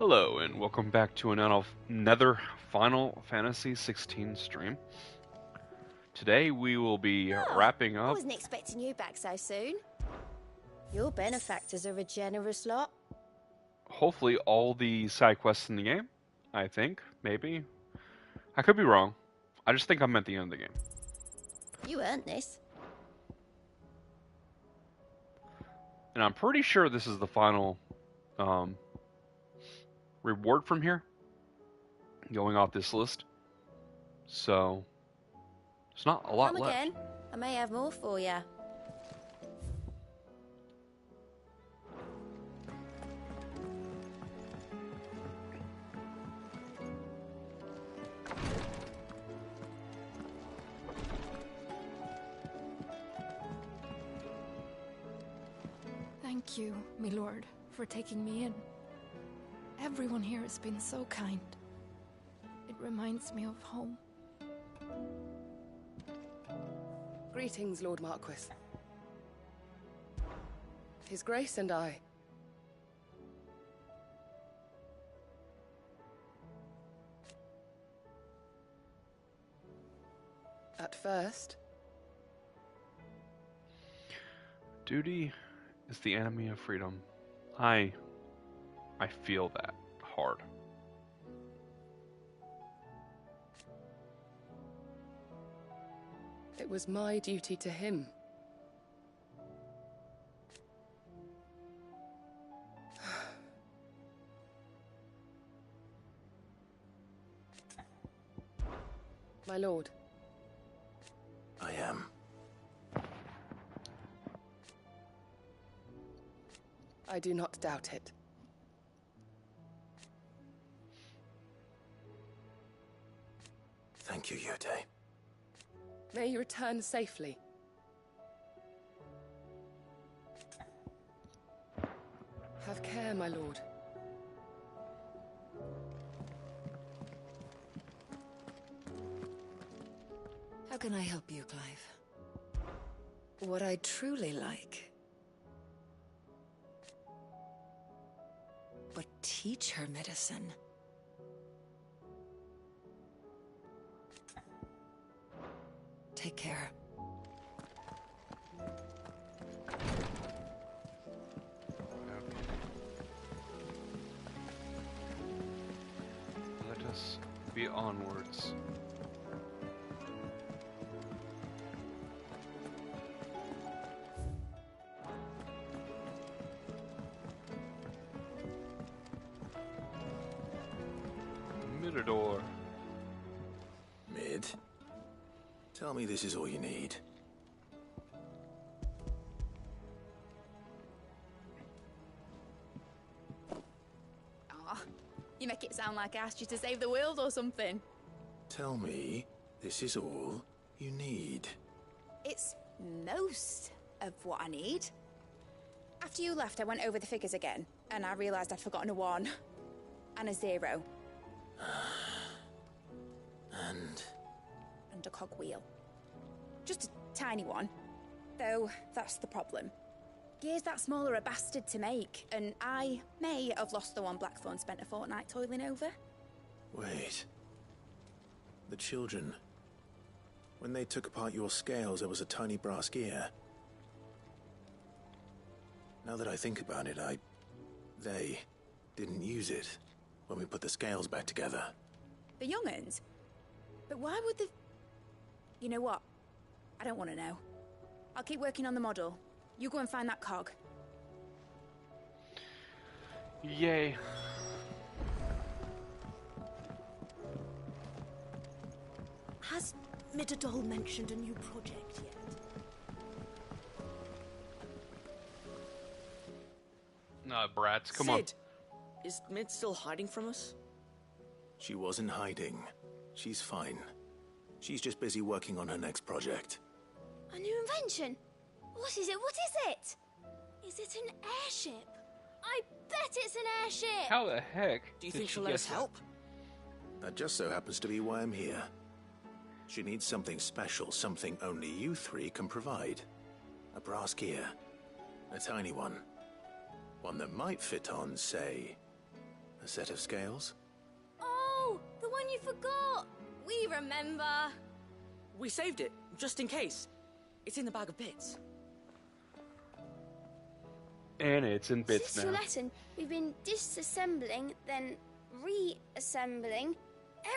Hello, and welcome back to another Final Fantasy 16 stream. Today we will be wrapping I up. wasn't expecting you back so soon. Your benefactors are a generous lot. Hopefully all the side quests in the game. I think, maybe. I could be wrong. I just think I'm at the end of the game. You earned this. And I'm pretty sure this is the final reward from here. Going off this list. So, there's not a lot Come left. again. I may have more for you. Thank you, my lord, for taking me in. Everyone here has been so kind. It reminds me of home. Greetings, Lord Marquis. His Grace and I. At first, Duty is the enemy of freedom. I feel that hard. it was my duty to him. My lord. I am. I do not doubt it. Thank you, Yute. May you return safely. Have care, my lord. How can I help you, Clive? What I truly like. But teach her medicine. Take care. Let us be onwards. Mirador. Mid? Tell me this is all you need. Aw, you make it sound like I asked you to save the world or something. Tell me this is all you need. It's most of what I need. After you left, I went over the figures again, and I realised I'd forgotten a 1 and a 0. And a cogwheel. Just a tiny one. Though, that's the problem. Gears that small are a bastard to make, and I may have lost the one Blackthorn spent a fortnight toiling over. Wait. The children. When they took apart your scales, there was a tiny brass gear. Now that I think about it, they didn't use it when we put the scales back together. The young'uns? But why would the... You know what? I don't want to know. I'll keep working on the model. You go and find that cog. Yay. Has Midadol mentioned a new project yet? Nah, brats, come on. Sid, is Mid still hiding from us? She wasn't hiding. She's fine. She's just busy working on her next project. A new invention? What is it? What is it? Is it an airship? I bet it's an airship! How the heck? Do you did think she she'll let get us that? help? That just so happens to be why I'm here. She needs something special, something only you three can provide. A brass gear. A tiny one. One that might fit on, say, a set of scales? Oh, the one you forgot. We remember. We saved it, just in case. It's in the bag of bits. And it's in bits Since your now. lesson, we've been disassembling, then reassembling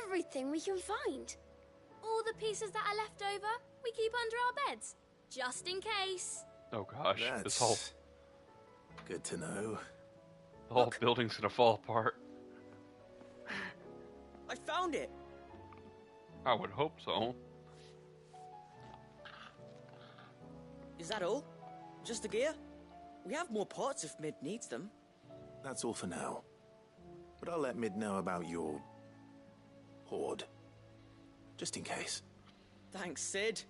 everything we can find. All the pieces that are left over, we keep under our beds, just in case. Oh gosh, That's this whole good to know. the whole building's gonna fall apart. I found it! I would hope so. Is that all? Just the gear? We have more parts if Mid needs them. That's all for now. But I'll let Mid know about your hoard. Just in case. Thanks, Sid.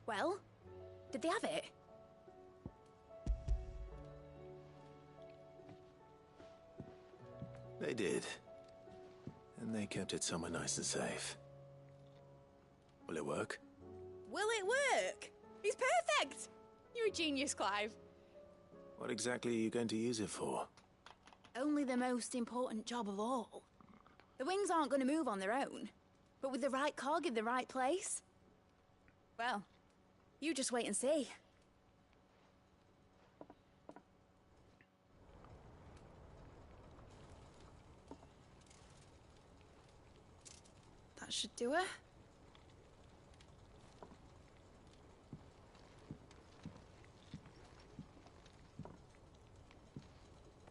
Well, did they have it? They did. And they kept it somewhere nice and safe. Will it work? Will it work? It's perfect! You're a genius, Clive. What exactly are you going to use it for? Only the most important job of all. The wings aren't going to move on their own. But with the right cog in the right place... Well, you just wait and see. That should do it.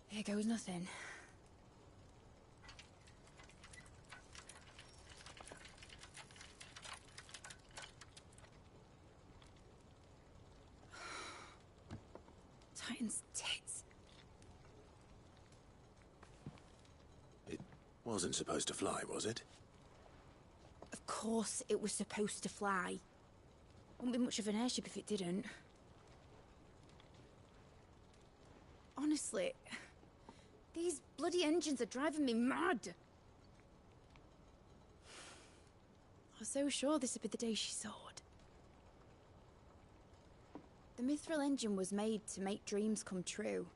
Here goes nothing. Titan's tits. It wasn't supposed to fly, was it? Of course it was supposed to fly. Wouldn't be much of an airship if it didn't. Honestly, these bloody engines are driving me mad. I was so sure this would be the day she soared. The Mithril engine was made to make dreams come true.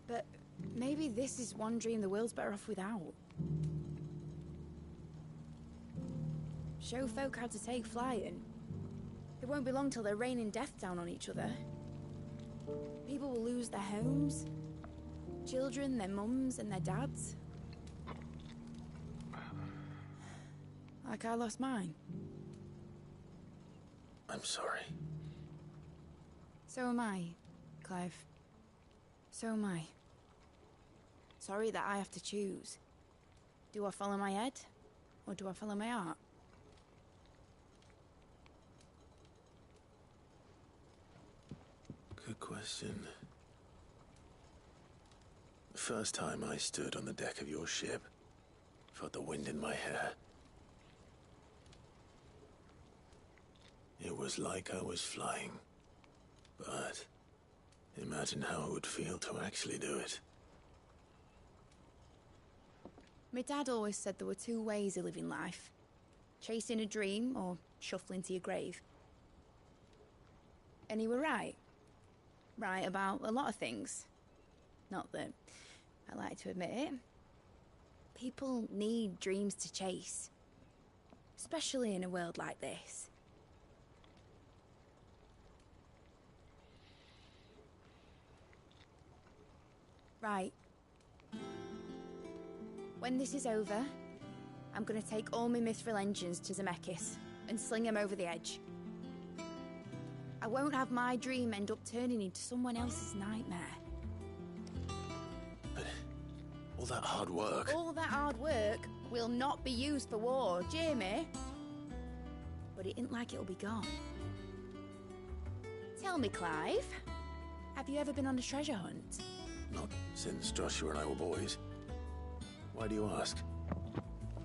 But maybe this is one dream the world's better off without. Show folk how to take flying. It won't be long till they're raining death down on each other. People will lose their homes, children, their mums and their dads. Like I lost mine. I'm sorry. So am I, Clive. So am I. Sorry that I have to choose. Do I follow my head, or do I follow my heart? Good question. The first time I stood on the deck of your ship, felt the wind in my hair. It was like I was flying. But imagine how it would feel to actually do it. My dad always said there were two ways of living life. Chasing a dream or shuffling to your grave. And he were right. Right about a lot of things. Not that I like to admit it. People need dreams to chase. Especially in a world like this. Right. When this is over, I'm gonna take all my Mithril engines to Zemeckis and sling them over the edge. I won't have my dream end up turning into someone else's nightmare. But all that hard work... All that hard work will not be used for war, Jamie. But it ain't like it'll be gone. Tell me, Clive, have you ever been on a treasure hunt? Not since Joshua and I were boys. Why do you ask?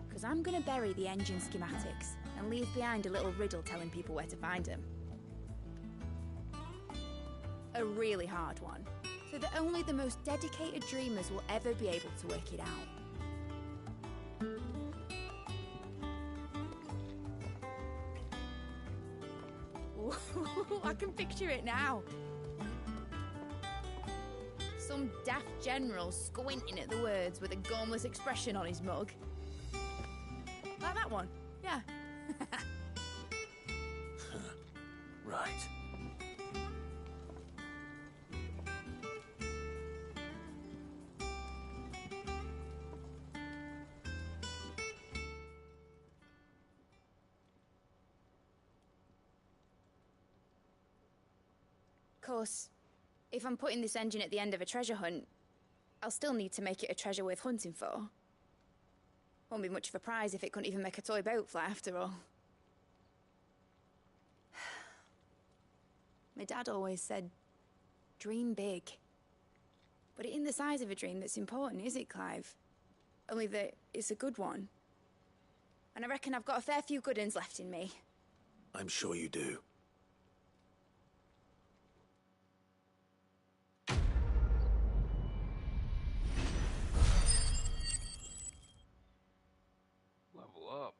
Because I'm gonna bury the engine schematics and leave behind a little riddle telling people where to find them. A really hard one. So that only the most dedicated dreamers will ever be able to work it out. Ooh, I can picture it now. Some daft general squinting at the words with a gormless expression on his mug. Like that one, yeah. Right. Of course, if I'm putting this engine at the end of a treasure hunt, I'll still need to make it a treasure worth hunting for. Won't be much of a prize if it couldn't even make a toy boat fly after all. My dad always said, dream big. But it ain't the size of a dream that's important, is it, Clive? Only that it's a good one. And I reckon I've got a fair few good uns left in me. I'm sure you do. Level up.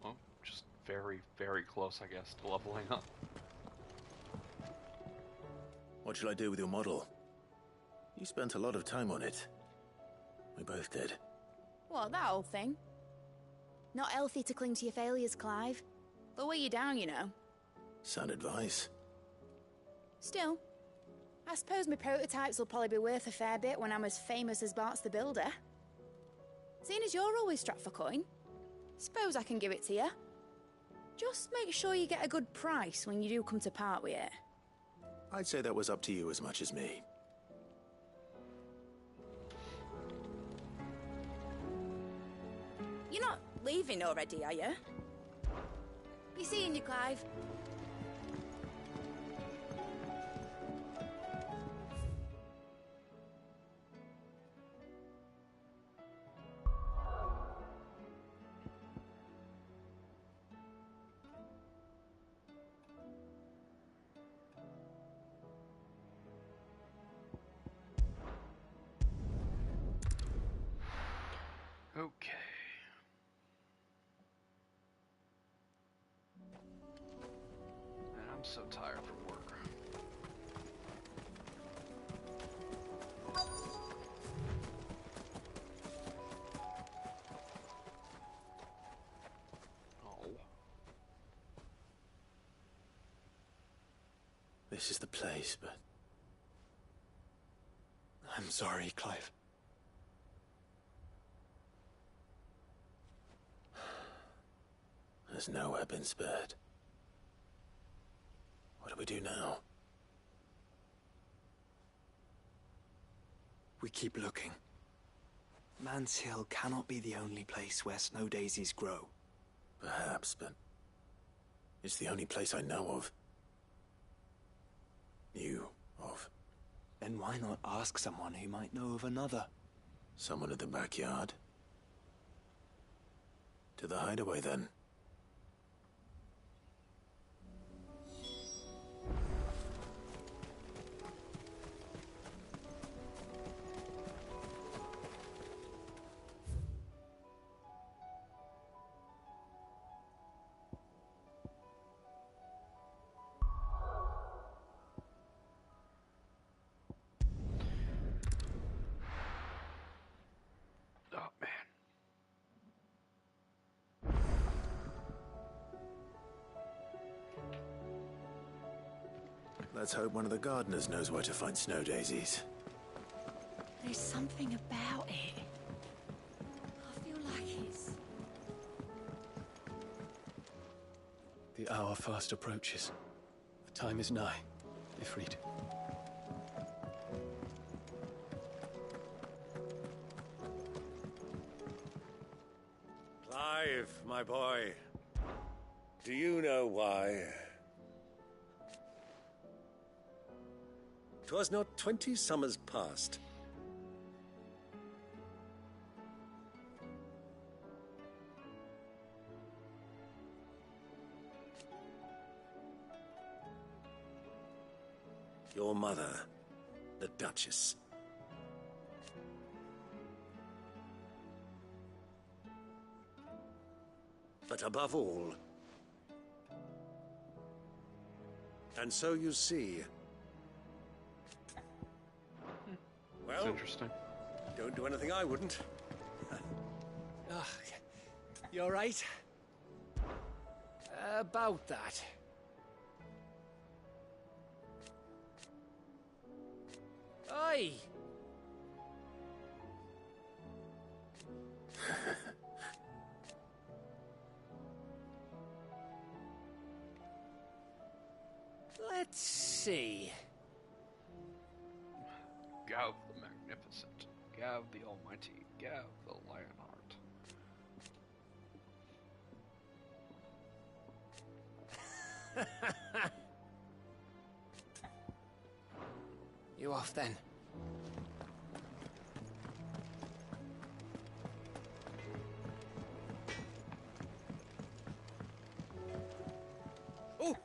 Well, just very, very close, I guess, to leveling up. What shall I do with your model? You spent a lot of time on it. We both did. What, that old thing? Not healthy to cling to your failures, Clive. They'll weigh you down, you know. Sound advice. Still, I suppose my prototypes will probably be worth a fair bit when I'm as famous as Bart's the Builder. Seeing as you're always strapped for coin, suppose I can give it to you. Just make sure you get a good price when you do come to part with it. I'd say that was up to you as much as me. You're not leaving already, are you? Be seeing you, Clive. Okay. Man, I'm so tired from work. Oh. This is the place, but... I'm sorry, Clive. There's nowhere been spared. What do we do now? We keep looking. Man's Hill cannot be the only place where snow daisies grow. Perhaps, but... it's the only place I know of. Knew of. Then why not ask someone who might know of another? Someone at the backyard? To the hideaway, then. Oh, man. Let's hope one of the gardeners knows where to find snow daisies. There's something about it. I feel like it's... The hour fast approaches. The time is nigh, Ifrit. Clive, my boy. Do you know why? 'Twas not 20 summers past. Your mother, the Duchess. But above all, and so you see. That's Well, interesting. don't do anything I wouldn't. You alright? About that. Oi! Let's see. Gav the Magnificent, Gav the Almighty, Gav the Lionheart. You off then? Oh,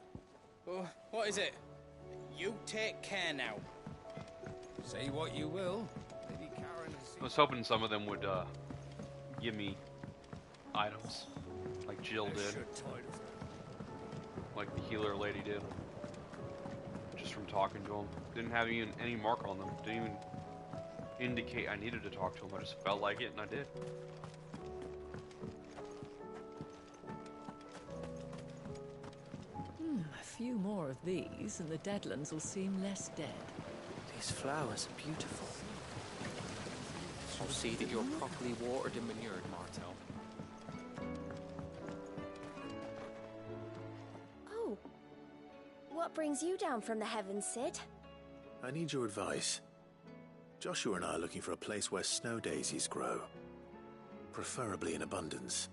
what is it? You take care now. Say what you will. Lady Karen has I was hoping some of them would give me items, like Jill did, like the healer lady did. Just from talking to them, didn't have even any mark on them. Didn't even indicate I needed to talk to them. I just felt like it, and I did. A few more of these, and the Deadlands will seem less dead. These flowers are beautiful. I'll see that you're properly watered and manured, Martel. Oh. What brings you down from the heavens, Sid? I need your advice. Joshua and I are looking for a place where snow daisies grow. Preferably in abundance.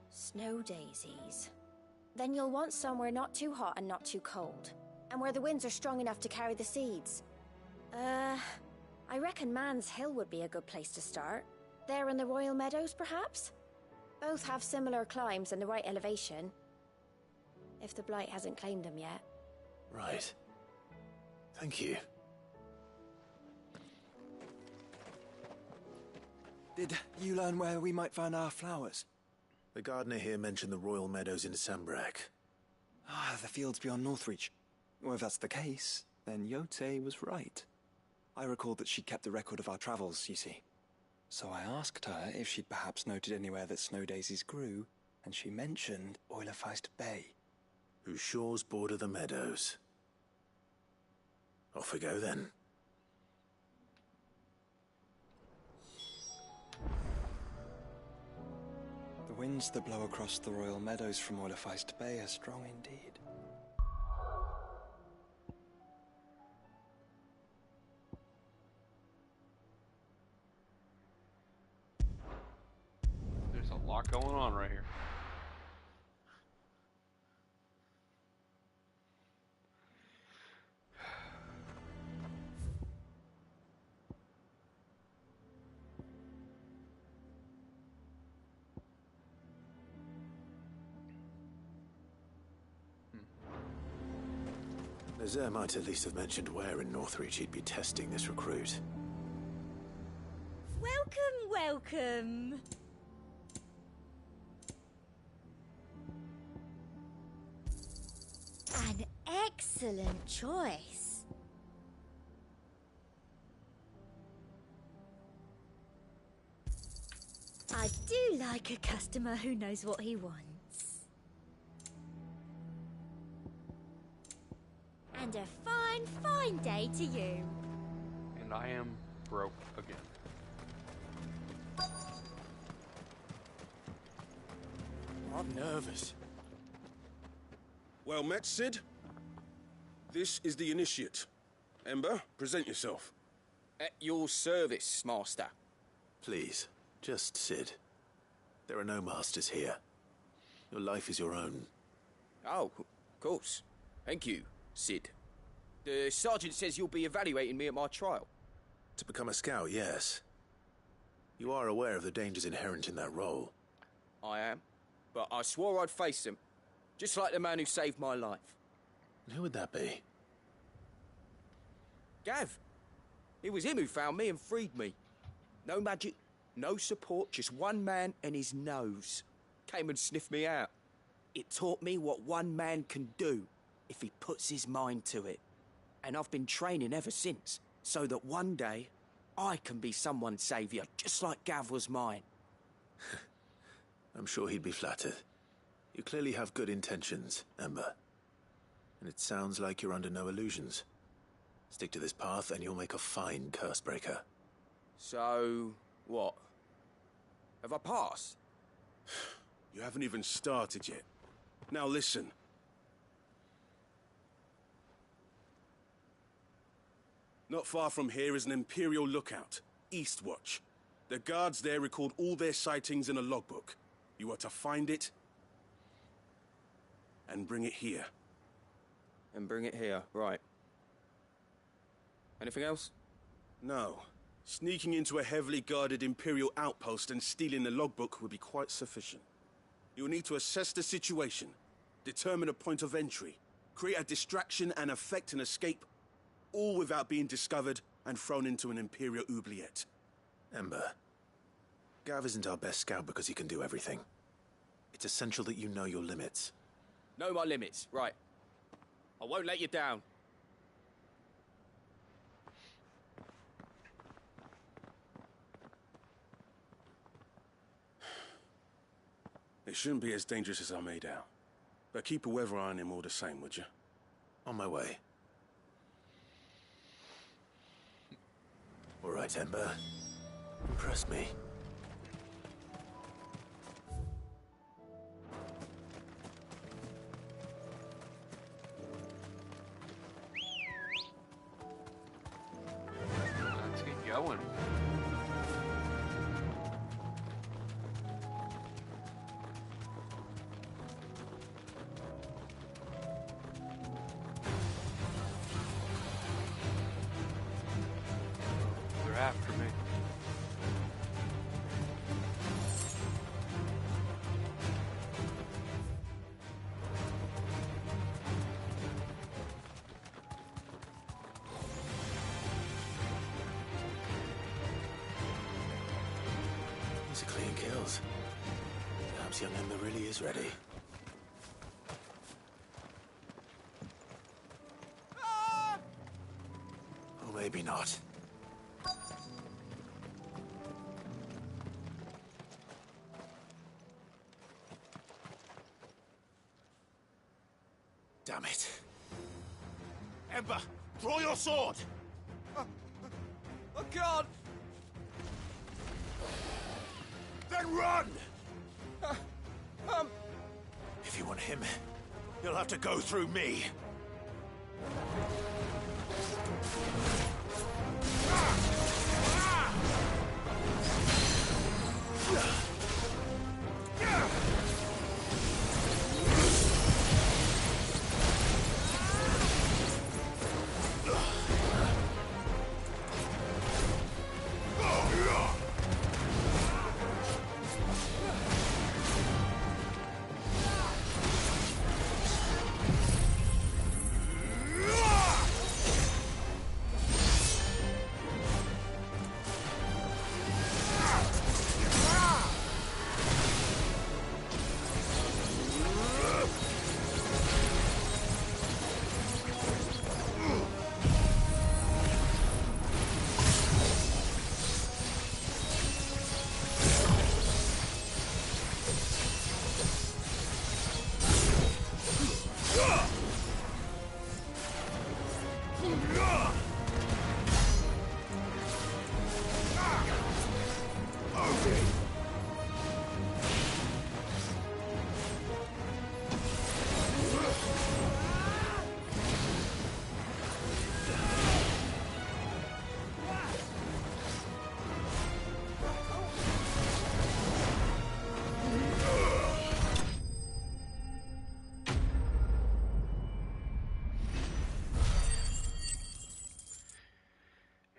Snow daisies. Then you'll want somewhere not too hot and not too cold. And where the winds are strong enough to carry the seeds. I reckon Man's Hill would be a good place to start. There in the Royal Meadows, perhaps? Both have similar climbs and the right elevation. If the Blight hasn't claimed them yet. Right. Thank you. Did you learn where we might find our flowers? The gardener here mentioned the Royal Meadows in Sambrak. The fields beyond Northreach. Well, if that's the case, then Yote was right. I recalled that she kept the record of our travels, you see. So I asked her if she'd perhaps noted anywhere that snow daisies grew, and she mentioned Oilerfeist Bay. Whose shores border the meadows. Off we go then. The winds that blow across the Royal Meadows from Oilerfeist Bay are strong indeed. There's a lot going on right here. Nazaire might at least have mentioned where in Northreach he'd be testing this recruit. Welcome, welcome. An excellent choice. I do like a customer who knows what he wants. And a fine, fine day to you. And I am broke again. I'm nervous. Well met, Sid. This is the initiate. Ember, present yourself. At your service, Master. Please, just Sid. There are no masters here. Your life is your own. Oh, of course. Thank you, Sid. The sergeant says you'll be evaluating me at my trial. To become a scout, yes. You are aware of the dangers inherent in that role. I am. But I swore I'd face them. Just like the man who saved my life. And who would that be? Gav. It was him who found me and freed me. No magic, no support, just one man and his nose. Came and sniffed me out. It taught me what one man can do if he puts his mind to it. And I've been training ever since, so that one day I can be someone's saviour, just like Gav was mine. I'm sure he'd be flattered. You clearly have good intentions, Ember. And it sounds like you're under no illusions. Stick to this path and you'll make a fine curse breaker. So, what? Have I passed? You haven't even started yet. Now listen. Not far from here is an Imperial lookout, Eastwatch. The guards there record all their sightings in a logbook. You are to find it and bring it here. And bring it here, right. Anything else? No. Sneaking into a heavily guarded Imperial outpost and stealing the logbook would be quite sufficient. You'll need to assess the situation, determine a point of entry, create a distraction and effect an escape, all without being discovered and thrown into an Imperial oubliette. Ember, Gav isn't our best scout because he can do everything. It's essential that you know your limits. Know my limits, right. I won't let you down. It shouldn't be as dangerous as I made out. But keep a weather eye on him all the same, would you? On my way. All right, Ember. Impress me. Let's get going. They're after me. These are clean kills. Perhaps young Ember really is ready. Or maybe not. Damn it. Ember, draw your sword! I can't! Then run! If you want him, you'll have to go through me.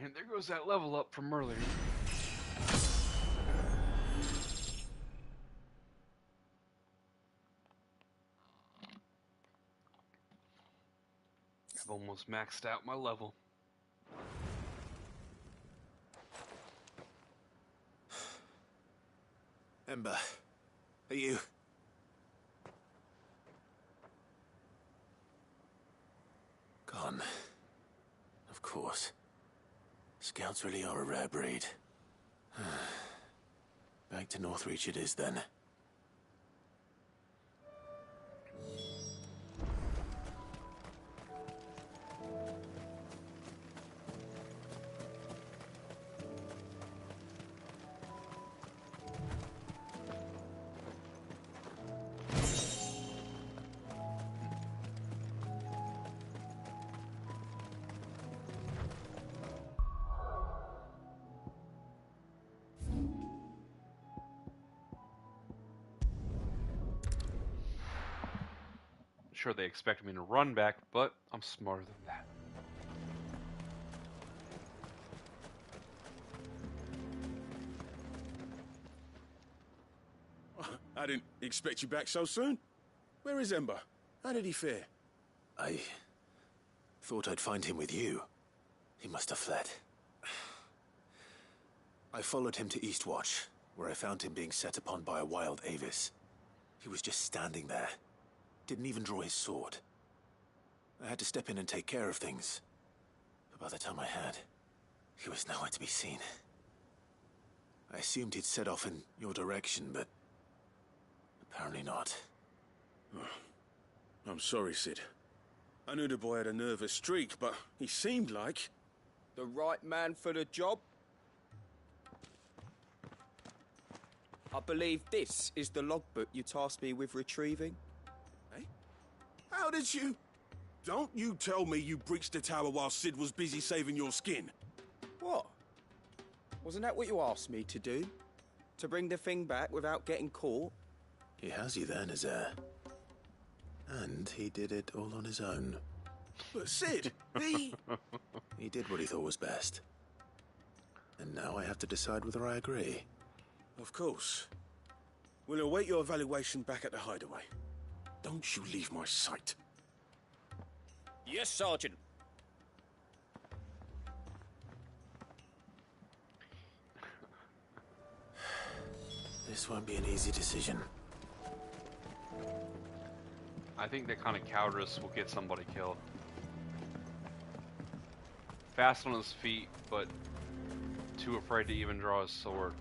And there goes that level up from earlier. I've almost maxed out my level. Ember, are you... Gone. Of course. Scouts really are a rare breed. Back to Northreach it is, then. Sure, they expect me to run back, but I'm smarter than that. I didn't expect you back so soon. Where is Ember? How did he fare? I thought I'd find him with you. He must have fled. I followed him to Eastwatch, where I found him being set upon by a wild Avis. He was just standing there. Didn't even draw his sword. I had to step in and take care of things. But by the time I had, he was nowhere to be seen. I assumed he'd set off in your direction, but apparently not. I'm sorry, Sid. I knew the boy had a nervous streak, but he seemed like... The right man for the job? I believe this is the logbook you tasked me with retrieving. How did you... Don't you tell me you breached the tower while Sid was busy saving your skin. What? Wasn't that what you asked me to do? To bring the thing back without getting caught? He has you there, Nazaire. And he did it all on his own. But Sid, he did what he thought was best. And now I have to decide whether I agree. Of course. We'll await your evaluation back at the hideaway. Don't you leave my sight. Yes, Sergeant. This won't be an easy decision. I think that kind of cowardice will get somebody killed. Fast on his feet, but too afraid to even draw his sword.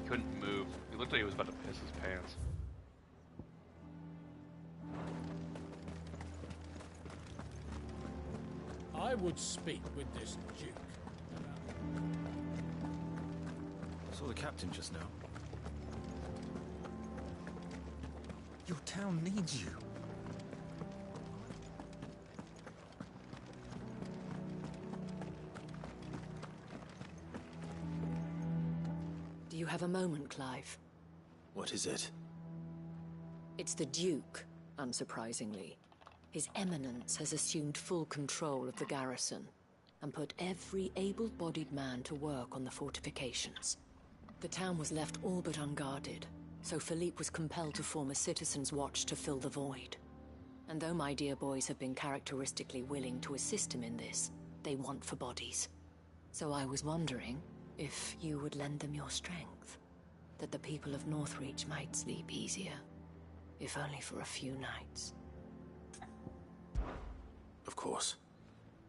He couldn't move. He looked like he was about to piss his pants. I would speak with this Duke. Saw the captain just now. Your town needs you. Do you have a moment, Clive? What is it? It's the Duke, unsurprisingly. His Eminence has assumed full control of the garrison and put every able-bodied man to work on the fortifications. The town was left all but unguarded, so Philippe was compelled to form a citizens' watch to fill the void. And though my dear boys have been characteristically willing to assist him in this, they want for bodies. So I was wondering if you would lend them your strength, that the people of Northreach might sleep easier, if only for a few nights. Of course.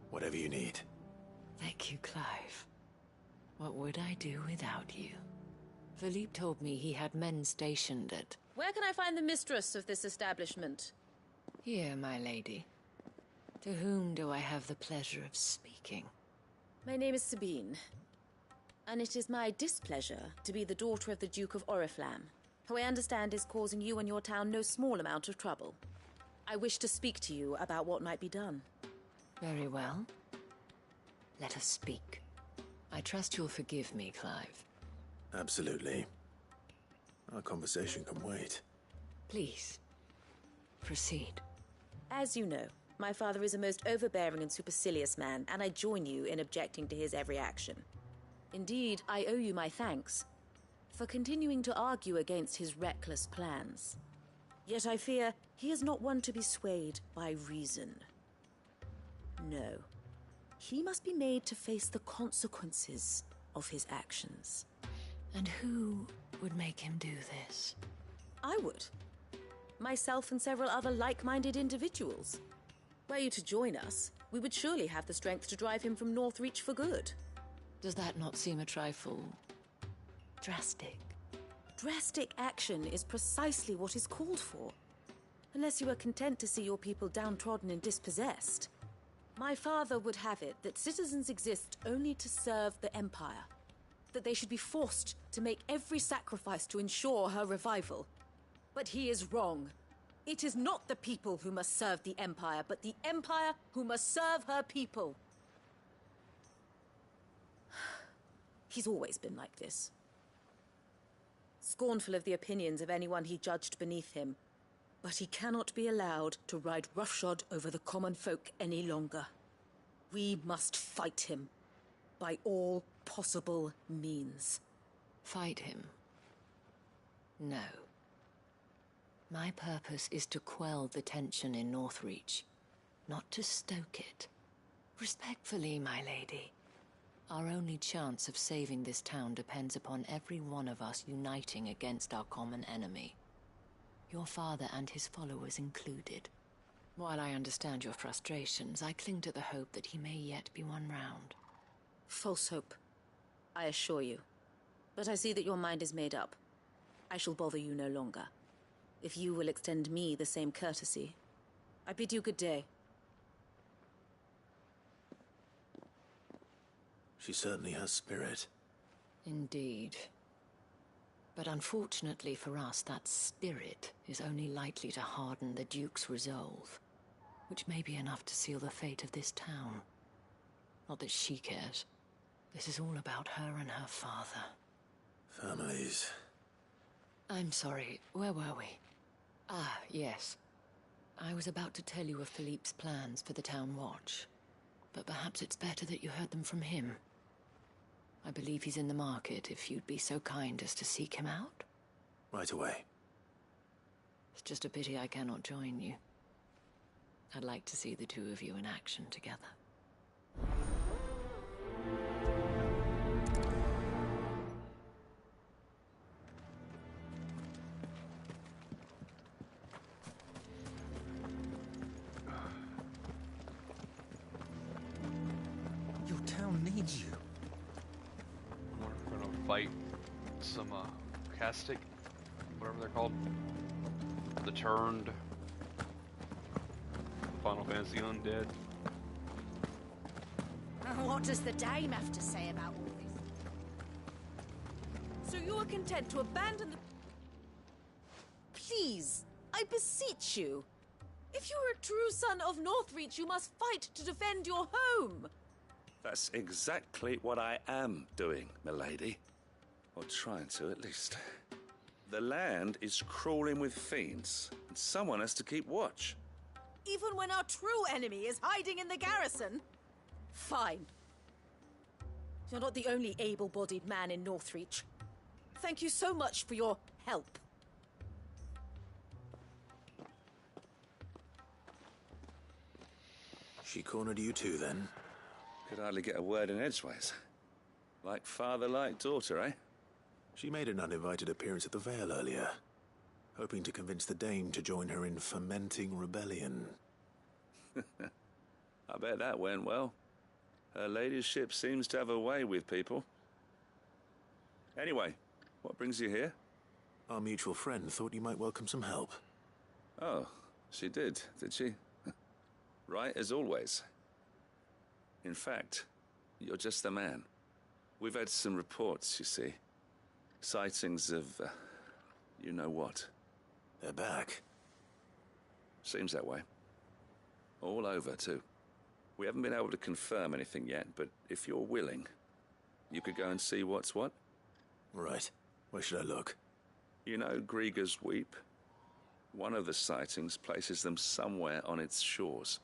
Whatever you need. Thank you, Clive. What would I do without you? Philippe told me he had men stationed at... Where can I find the mistress of this establishment? Here, my lady. To whom do I have the pleasure of speaking? My name is Sabine, and it is my displeasure to be the daughter of the Duke of Oriflamme, who I understand is causing you and your town no small amount of trouble. I wish to speak to you about what might be done. Very well. Let us speak. I trust you'll forgive me, Clive. Absolutely. Our conversation can wait. Please, proceed. As you know, my father is a most overbearing and supercilious man, and I join you in objecting to his every action. Indeed, I owe you my thanks for continuing to argue against his reckless plans. Yet I fear he is not one to be swayed by reason. No. he must be made to face the consequences of his actions. And who would make him do this? I would. Myself and several other like-minded individuals. Were you to join us, we would surely have the strength to drive him from Northreach for good. Does that not seem a trifle drastic? Drastic action is precisely what is called for. Unless you are content to see your people downtrodden and dispossessed. My father would have it that citizens exist only to serve the Empire. That they should be forced to make every sacrifice to ensure her revival. But he is wrong. It is not the people who must serve the Empire, but the Empire who must serve her people. He's always been like this. Scornful of the opinions of anyone he judged beneath him. But he cannot be allowed to ride roughshod over the common folk any longer. We must fight him. By all possible means. Fight him? No. My purpose is to quell the tension in Northreach, not to stoke it. Respectfully, my lady. Our only chance of saving this town depends upon every one of us uniting against our common enemy. Your father and his followers included. While I understand your frustrations, I cling to the hope that he may yet be won round. False hope, I assure you. But I see that your mind is made up. I shall bother you no longer. If you will extend me the same courtesy, I bid you good day. She certainly has spirit. Indeed. But unfortunately for us, that spirit is only likely to harden the Duke's resolve, which may be enough to seal the fate of this town. Not that she cares. This is all about her and her father. Families. I'm sorry, where were we? Ah, yes. I was about to tell you of Philippe's plans for the town watch, but perhaps it's better that you heard them from him. I believe he's in the market, if you'd be so kind as to seek him out. Right away. It's just a pity I cannot join you. I'd like to see the two of you in action together. Your town needs you. I wonder if we're gonna fight some castic, whatever they're called. The turned Final Fantasy undead. What does the dame have to say about all this? So you are content to abandon the... Please, I beseech you. If you are a true son of Northreach, you must fight to defend your home. That's exactly what I am doing, milady. Or trying to, at least. The land is crawling with fiends, and someone has to keep watch. Even when our true enemy is hiding in the garrison? Fine. You're not the only able-bodied man in Northreach. Thank you so much for your help. She cornered you too, then? Could hardly get a word in edgeways. Like father, like daughter, eh? She made an uninvited appearance at the Vale earlier, hoping to convince the Dame to join her in fomenting rebellion. I bet that went well. Her ladyship seems to have a way with people. Anyway, what brings you here? Our mutual friend thought you might welcome some help. Oh, she did she? Right as always. In fact, you're just the man. We've had some reports, you see. Sightings of, you know what. They're back. Seems that way. All over, too. We haven't been able to confirm anything yet, but if you're willing, you could go and see what's what. Right. Where should I look? You know Grieger's Weep? One of the sightings places them somewhere on its shores.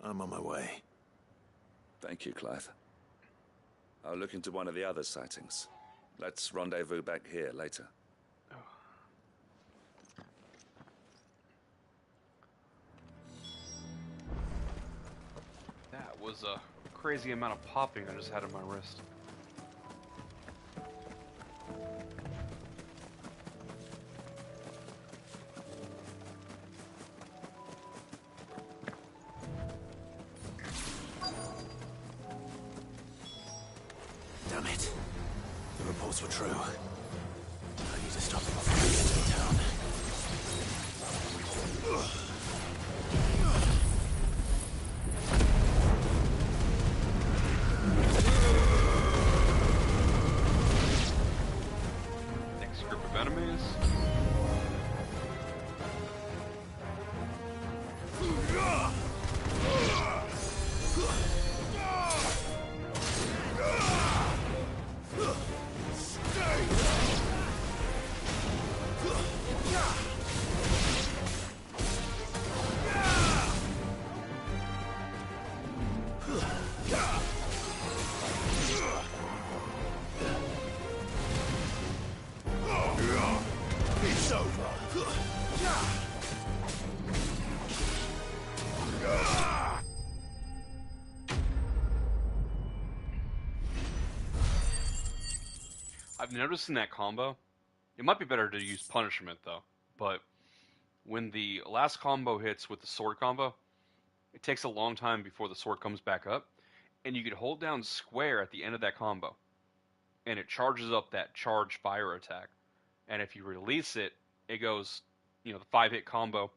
I'm on my way. Thank you, Clive. I'll look into one of the other sightings. Let's rendezvous back here later. That was a crazy amount of popping I just had on my wrist. Damn it. The reports were true. I need to stop them before they get to the town. Next group of enemies. It's over. I've noticed in that combo, it might be better to use punishment though, but when the last combo hits with the sword combo, it takes a long time before the sword comes back up, and you can hold down square at the end of that combo, and it charges up that charge fire attack. And if you release it, it goes, the 5-hit combo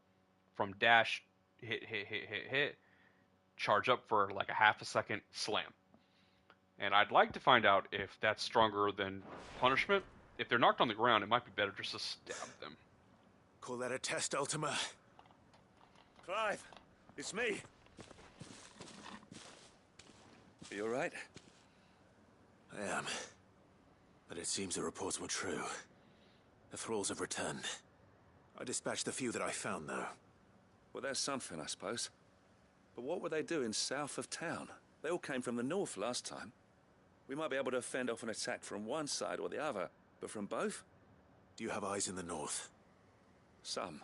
from dash, hit, charge up for like a half a second, slam. And I'd like to find out if that's stronger than punishment. If they're knocked on the ground, it might be better just to stab them. Call that a test, Ultima? Clive, it's me. Are you alright? I am. But it seems the reports were true. The thralls have returned. I dispatched the few that I found, though. Well, there's something, I suppose. But what were they doing south of town? They all came from the north last time. We might be able to fend off an attack from one side or the other, but from both? Do you have eyes in the north? Some.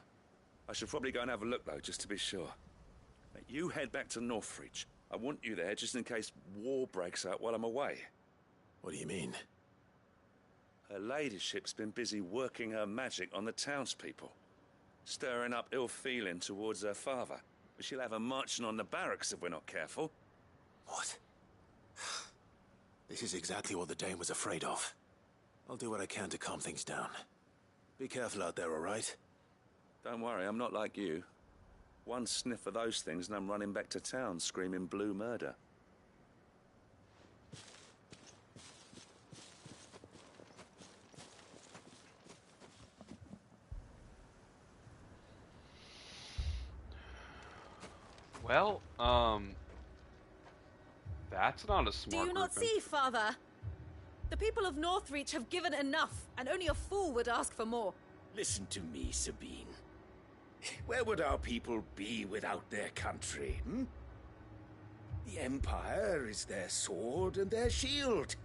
I should probably go and have a look, though, just to be sure. Now, you head back to Northreach. I want you there just in case war breaks out while I'm away. What do you mean? Her ladyship's been busy working her magic on the townspeople, stirring up ill feeling towards her father. But she'll have her marching on the barracks if we're not careful. What? This is exactly what the Dane was afraid of. I'll do what I can to calm things down. Be careful out there, all right? Don't worry, I'm not like you. One sniff of those things and I'm running back to town screaming blue murder. Well, that's not a smart Do you not grouping. see, Father? The people of Northreach have given enough, and only a fool would ask for more. Listen to me, Sabine. Where would our people be without their country, hmm? The Empire is their sword and their shield.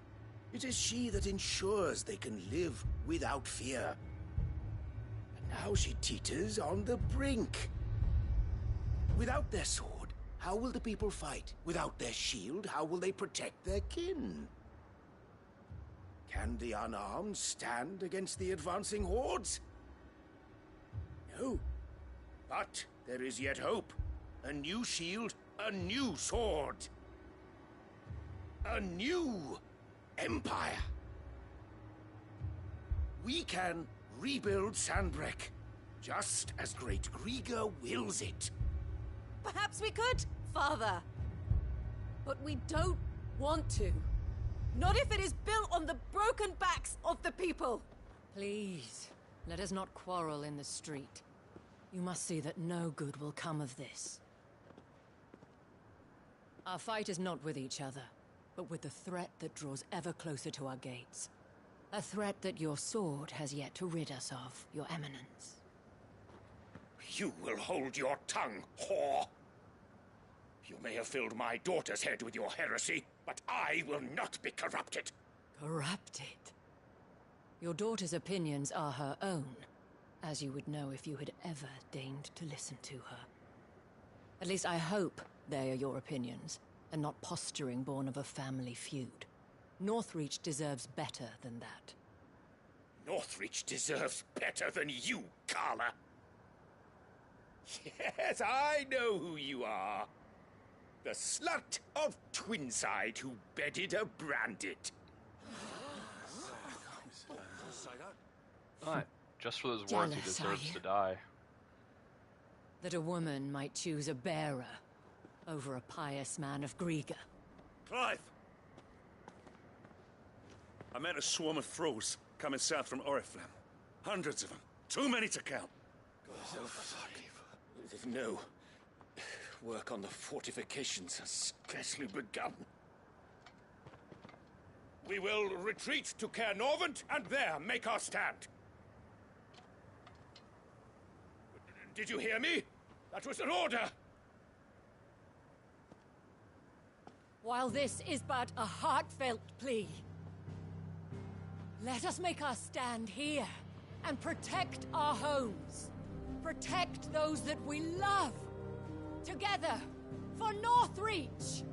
It is she that ensures they can live without fear. And now she teeters on the brink. Without their sword, how will the people fight? Without their shield, how will they protect their kin? Can the unarmed stand against the advancing hordes? No. But there is yet hope. A new shield, a new sword. A new empire. We can rebuild Sandbreck, just as Great Grieger wills it. Perhaps we could, Father. But we don't want to. Not if it is built on the broken backs of the people. Please, let us not quarrel in the street. You must see that no good will come of this. Our fight is not with each other, but with the threat that draws ever closer to our gates. A threat that your sword has yet to rid us of, Your Eminence. You will hold your tongue, whore! You may have filled my daughter's head with your heresy, but I will not be corrupted. Corrupted? Your daughter's opinions are her own, as you would know if you had ever deigned to listen to her. At least I hope they are your opinions, and not posturing born of a family feud. Northreach deserves better than that. Northreach deserves better than you, Carla. Yes, I know who you are. The slut of Twinside who bedded a Brandit. Alright, just for those words, he Jealous, deserves are you? to die. That a woman might choose a bearer over a pious man of Griega. Clive! I met a swarm of thralls coming south from Oriflamme. Hundreds of them. Too many to count. No. Work on the fortifications has scarcely begun. We will retreat to Caer Norvent and there make our stand. Did you hear me? That was an order! While this is but a heartfelt plea, let us make our stand here and protect our homes. Protect those that we love. Together, for Northreach!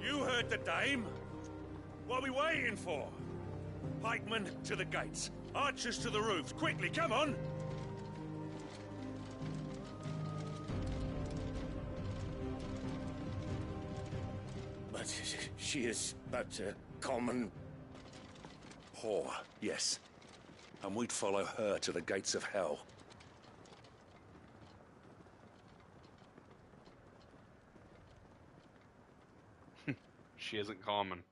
You heard the dame. What are we waiting for? Pikemen to the gates. Archers to the roofs. Quickly, come on! But she is but a common... Whore, yes. And we'd follow her to the gates of hell. She isn't common.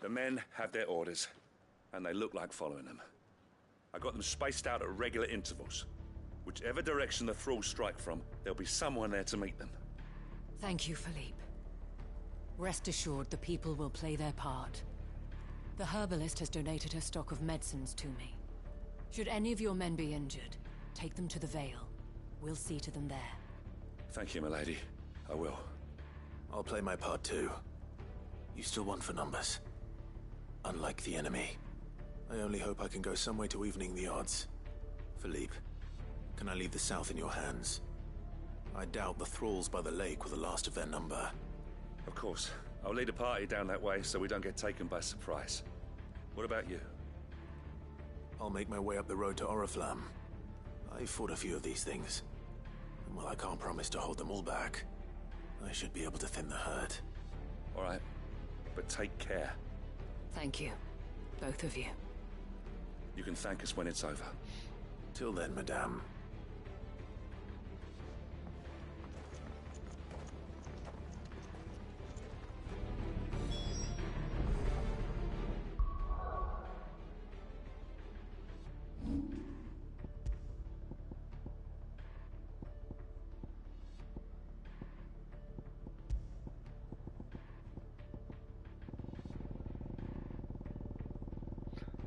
The men have their orders, and they look like following them. I got them spaced out at regular intervals. Whichever direction the thralls strike from, there'll be someone there to meet them. Thank you, Philippe. Rest assured the people will play their part. The herbalist has donated her stock of medicines to me. Should any of your men be injured, take them to the Vale. We'll see to them there. Thank you, milady. I will. I'll play my part too. You still want for numbers. Unlike the enemy. I only hope I can go some way to evening the odds. Philippe, can I leave the south in your hands? I doubt the thralls by the lake were the last of their number. Of course. I'll lead a party down that way so we don't get taken by surprise. What about you? I'll make my way up the road to Oriflamme. I fought a few of these things. And while I can't promise to hold them all back, I should be able to thin the herd. All right. But take care. Thank you. Both of you. You can thank us when it's over. Till then, madame.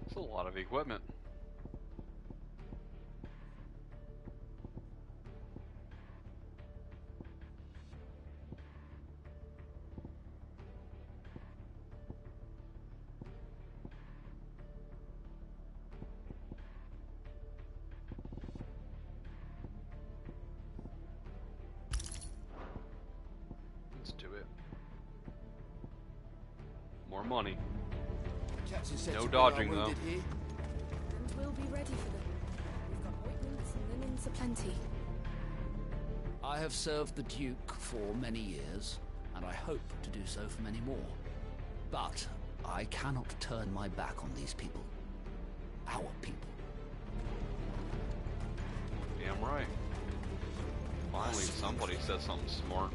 It's a lot of equipment. Let's do it. More money. No dodging, though. And we'll be ready for them. We've got ointments and linens aplenty. I have served the Duke for many years, and I hope to do so for many more. But I cannot turn my back on these people. Our people. Damn right. Finally, somebody says something smart.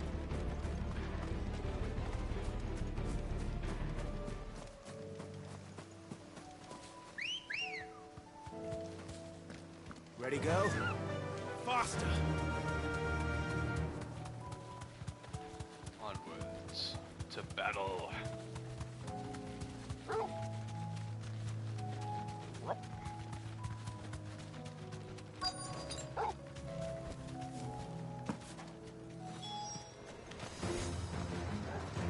Ready, go? Faster! Onwards to battle.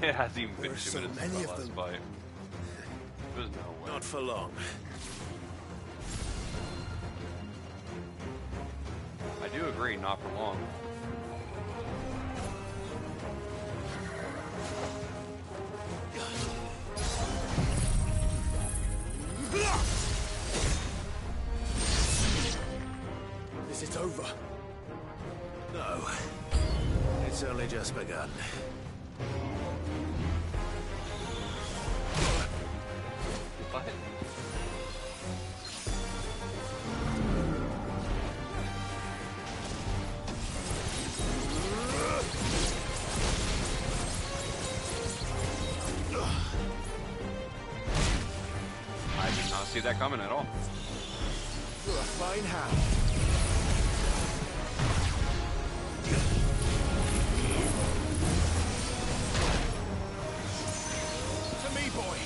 It hasn't even been There are 2 so minutes many since our of last them. fight. There's no way. Not for long. I do agree, not for long. Is it over? No. It's only just begun. What? I did not see that coming at all. You're a fine hound. To me, boy.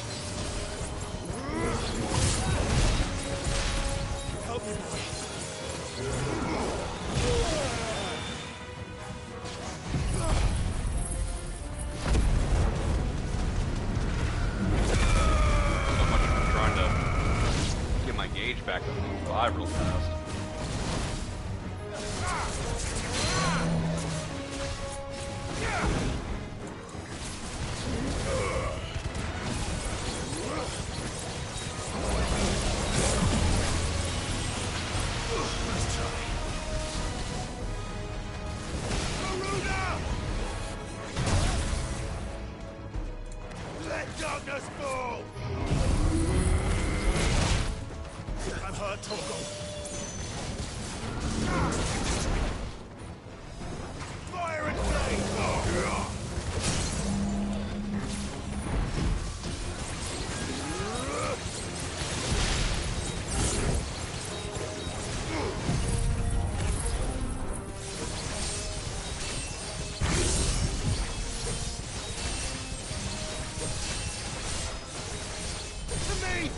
Help me, boy. So much for trying to get my gauge back up to 5 real fast. Let darkness fall! I'm hurt, Toggle. Fire and flame! To me!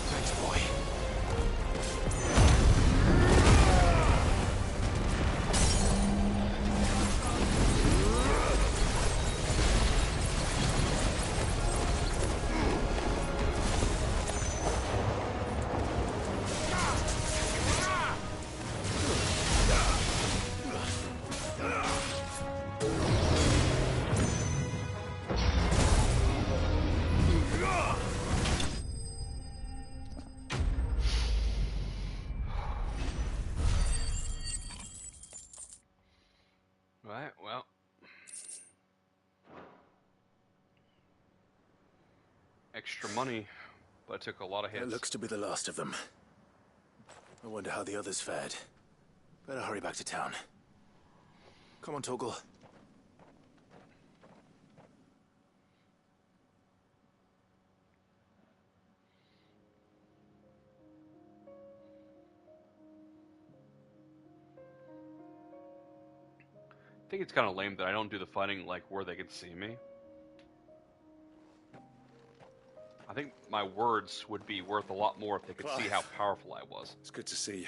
Thanks, boy. Right, well. Extra money, but I took a lot of hits. That looks to be the last of them. I wonder how the others fared. Better hurry back to town. Come on, Toggle. I think it's kind of lame that I don't do the fighting like where they can see me. I think my words would be worth a lot more if they could see how powerful I was. It's good to see you.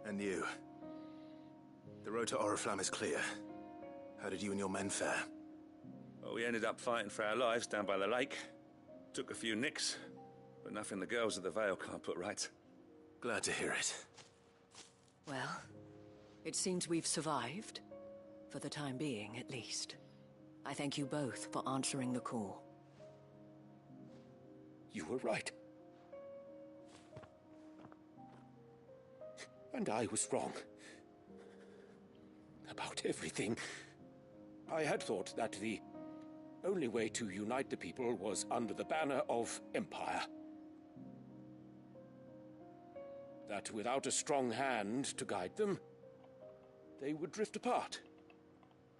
And you. The road to Oriflamme is clear. How did you and your men fare? Well, we ended up fighting for our lives down by the lake. Took a few nicks, but nothing the girls of the Vale can't put right. Glad to hear it. Well, it seems we've survived. For the time being, at least. I thank you both for answering the call. You were right. And I was wrong. About everything. I had thought that the only way to unite the people was under the banner of Empire. That without a strong hand to guide them, they would drift apart.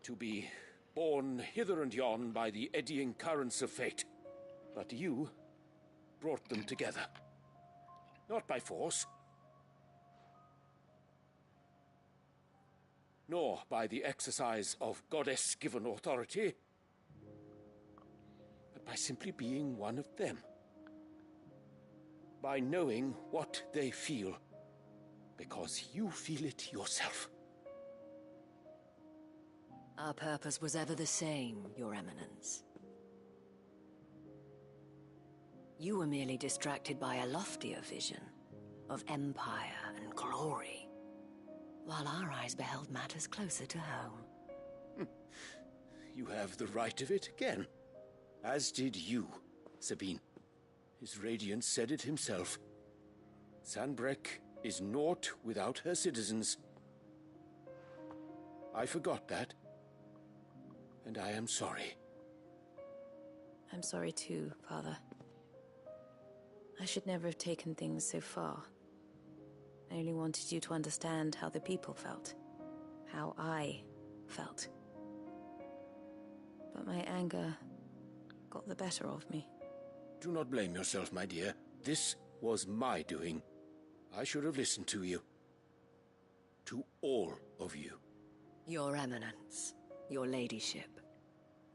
To be borne hither and yon by the eddying currents of fate. But you brought them together. Not by force, nor by the exercise of goddess-given authority, but by simply being one of them. By knowing what they feel, because you feel it yourself. Our purpose was ever the same, Your Eminence. You were merely distracted by a loftier vision of empire and glory, while our eyes beheld matters closer to home. You have the right of it again, as did you, Sabine. His radiance said it himself. Sanbreque is naught without her citizens. I forgot that, and I am sorry. I'm sorry too, Father. I should never have taken things so far. I only wanted you to understand how the people felt. How I felt. But my anger got the better of me. Do not blame yourself, my dear. This was my doing. I should have listened to you. To all of you. Your Eminence, your ladyship,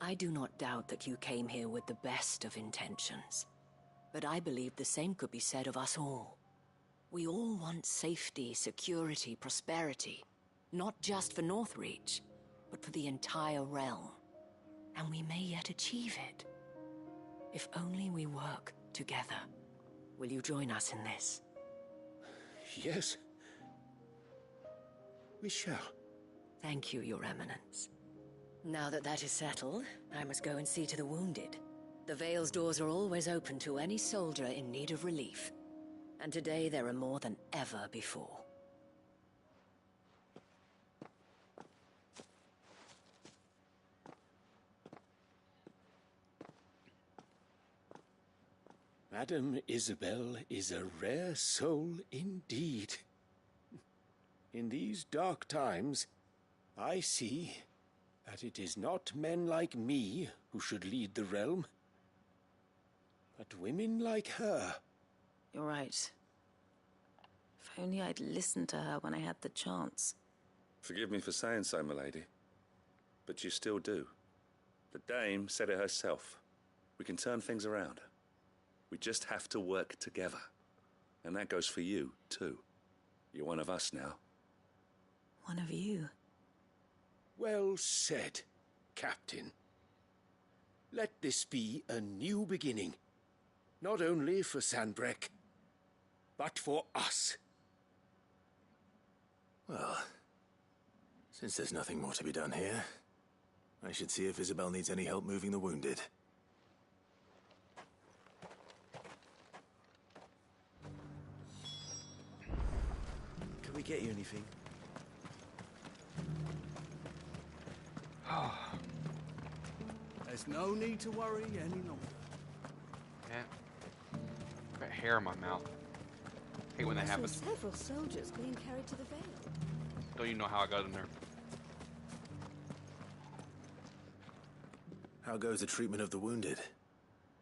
I do not doubt that you came here with the best of intentions. But I believe the same could be said of us all. We all want safety, security, prosperity. Not just for Northreach, but for the entire realm. And we may yet achieve it. If only we work together. Will you join us in this? Yes. We shall. Thank you, Your Eminence. Now that that is settled, I must go and see to the wounded. The Vale's doors are always open to any soldier in need of relief. And today there are more than ever before. Madame Isabel is a rare soul indeed. In these dark times, I see that it is not men like me who should lead the realm, but women like her. You're right. If only I'd listened to her when I had the chance. Forgive me for saying so, milady, but you still do. The dame said it herself. We can turn things around. We just have to work together. And that goes for you, too. You're one of us now. One of you? Well said, Captain. Let this be a new beginning. Not only for Sanbreque, but for us. Well, since there's nothing more to be done here, I should see if Isabel needs any help moving the wounded. Can we get you anything? There's no need to worry any longer. Yeah. I've got hair in my mouth. Hate when that happens. Several soldiers being carried to the Vale. Don't you know how I got in there? How goes the treatment of the wounded?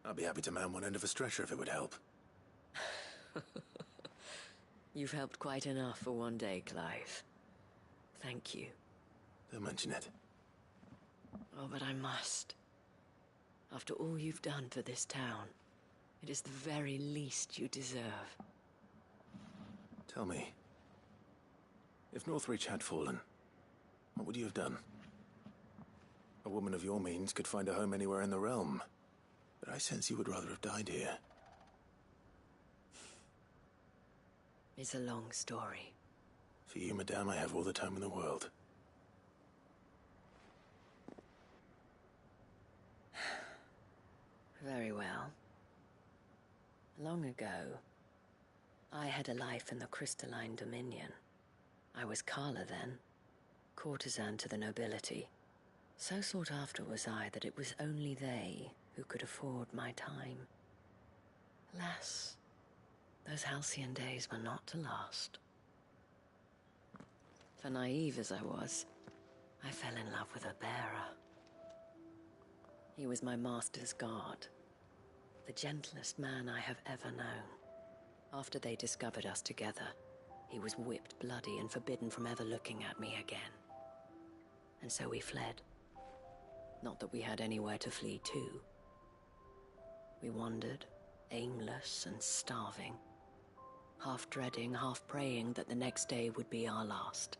I'd be happy to man one end of a stretcher if it would help. You've helped quite enough for one day, Clive. Thank you. Don't mention it. Oh, but I must. After all you've done for this town, it is the very least you deserve. Tell me, if Northreach had fallen, what would you have done? A woman of your means could find a home anywhere in the realm, but I sense you would rather have died here. It's a long story. For you, madame, I have all the time in the world. Very well. Long ago, I had a life in the Crystalline Dominion. I was Carla then, courtesan to the nobility. So sought after was I that it was only they who could afford my time. Alas, those halcyon days were not to last. For naive as I was, I fell in love with a bearer. He was my master's guard, the gentlest man I have ever known. After they discovered us together, he was whipped bloody and forbidden from ever looking at me again. And so we fled. Not that we had anywhere to flee to. We wandered, aimless and starving, half dreading, half praying that the next day would be our last.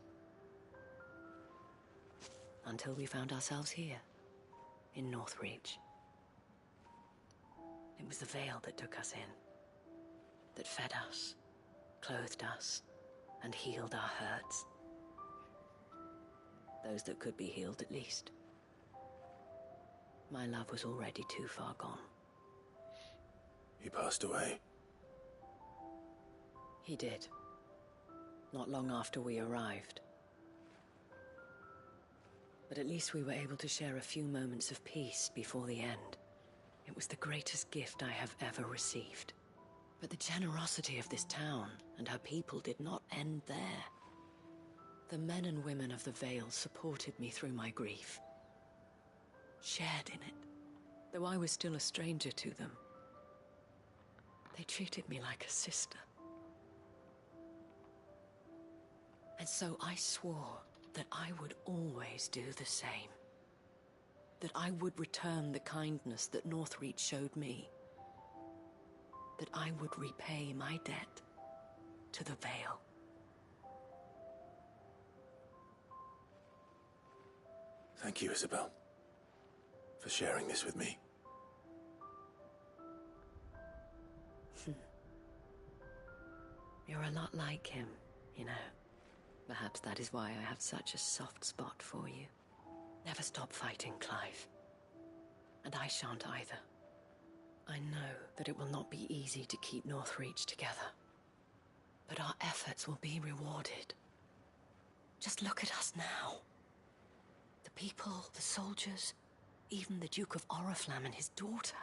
Until we found ourselves here, in Northreach. It was the Veil that took us in, that fed us, clothed us, and healed our hurts. Those that could be healed, at least. My love was already too far gone. He passed away. He did. Not long after we arrived. But at least we were able to share a few moments of peace before the end. It was the greatest gift I have ever received. But the generosity of this town and her people did not end there. The men and women of the Vale supported me through my grief. Shared in it, though I was still a stranger to them. They treated me like a sister. And so I swore that I would always do the same. That I would return the kindness that Northreach showed me. That I would repay my debt to the Vale. Thank you, Isabel, for sharing this with me. You're a lot like him, you know. Perhaps that is why I have such a soft spot for you. Never stop fighting, Clive. And I shan't either. I know that it will not be easy to keep Northreach together. But our efforts will be rewarded. Just look at us now. The people, the soldiers, even the Duke of Oriflamme and his daughter.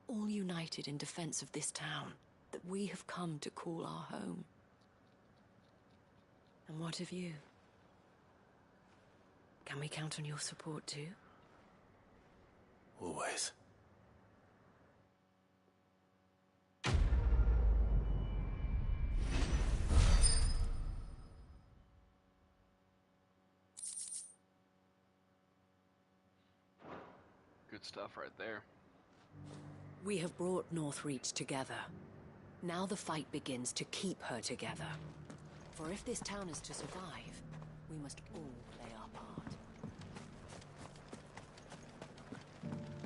All united in defense of this town that we have come to call our home. And what of you? Can we count on your support too? Always. Good stuff right there. We have brought Northreach together. Now the fight begins to keep her together. For if this town is to survive, we must all play our part.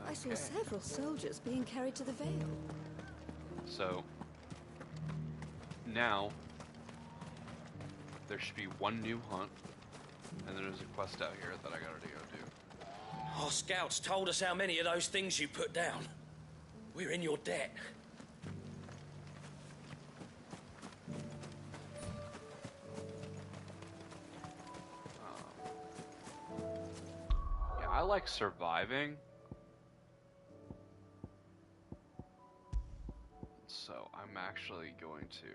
I saw several soldiers being carried to the Vale. So, now, there should be one new hunt, and then there's a quest out here that I gotta go do. Our scouts told us how many of those things you put down. We're in your debt. Yeah, I like surviving. So I'm actually going to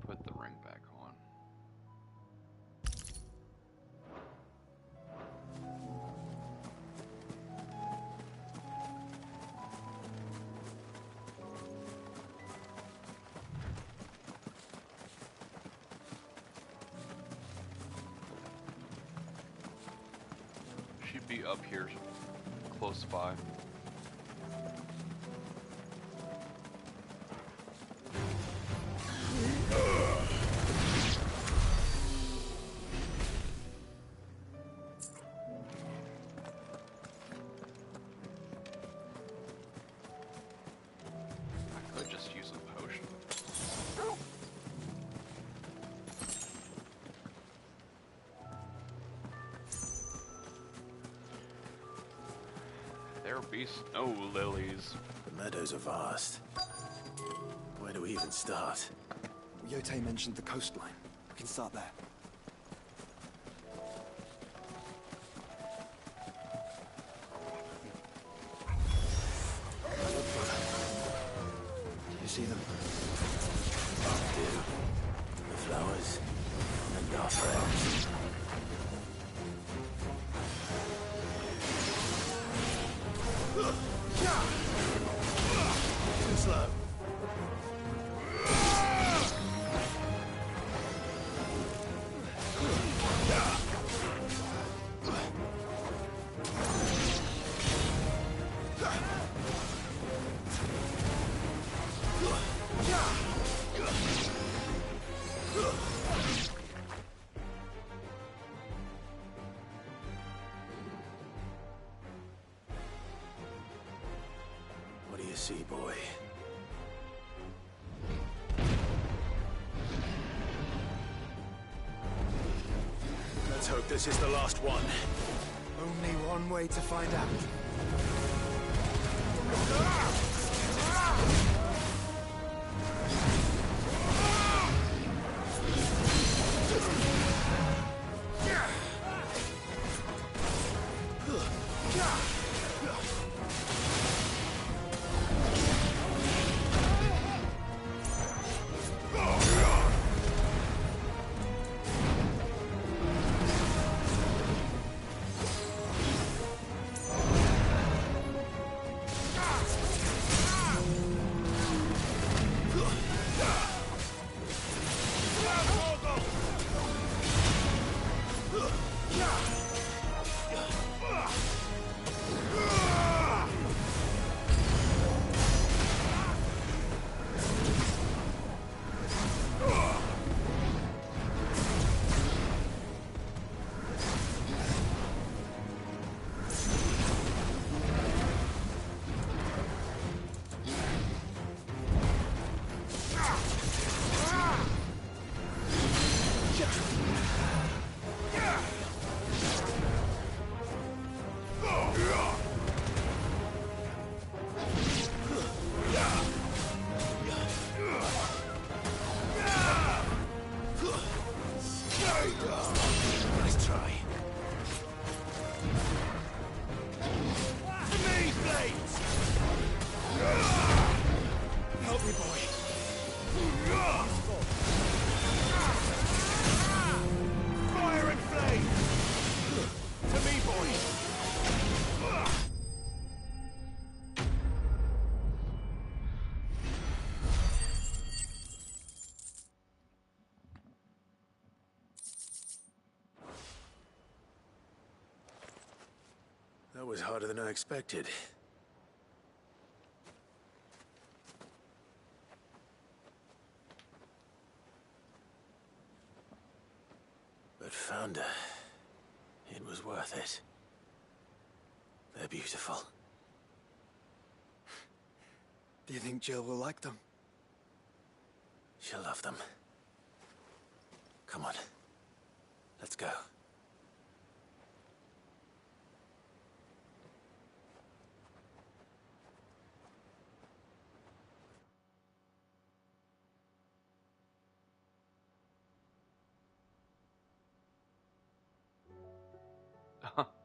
put the ring back on. Should be up here close by. I could just use a potion. There be snow lilies. The meadows are vast. Where do we even start? Yote mentioned the coastline. We can start there. Do you see them? I do. The flowers and our friends. Too slow. see, boy. Let's hope this is the last one. Only one way to find out. Nice try. These blades! Help me, boy. Fire and flame! To me, boy! That was harder than I expected. But Founder, it was worth it. They're beautiful. Do you think Jill will like them? She'll love them. Come on. Let's go.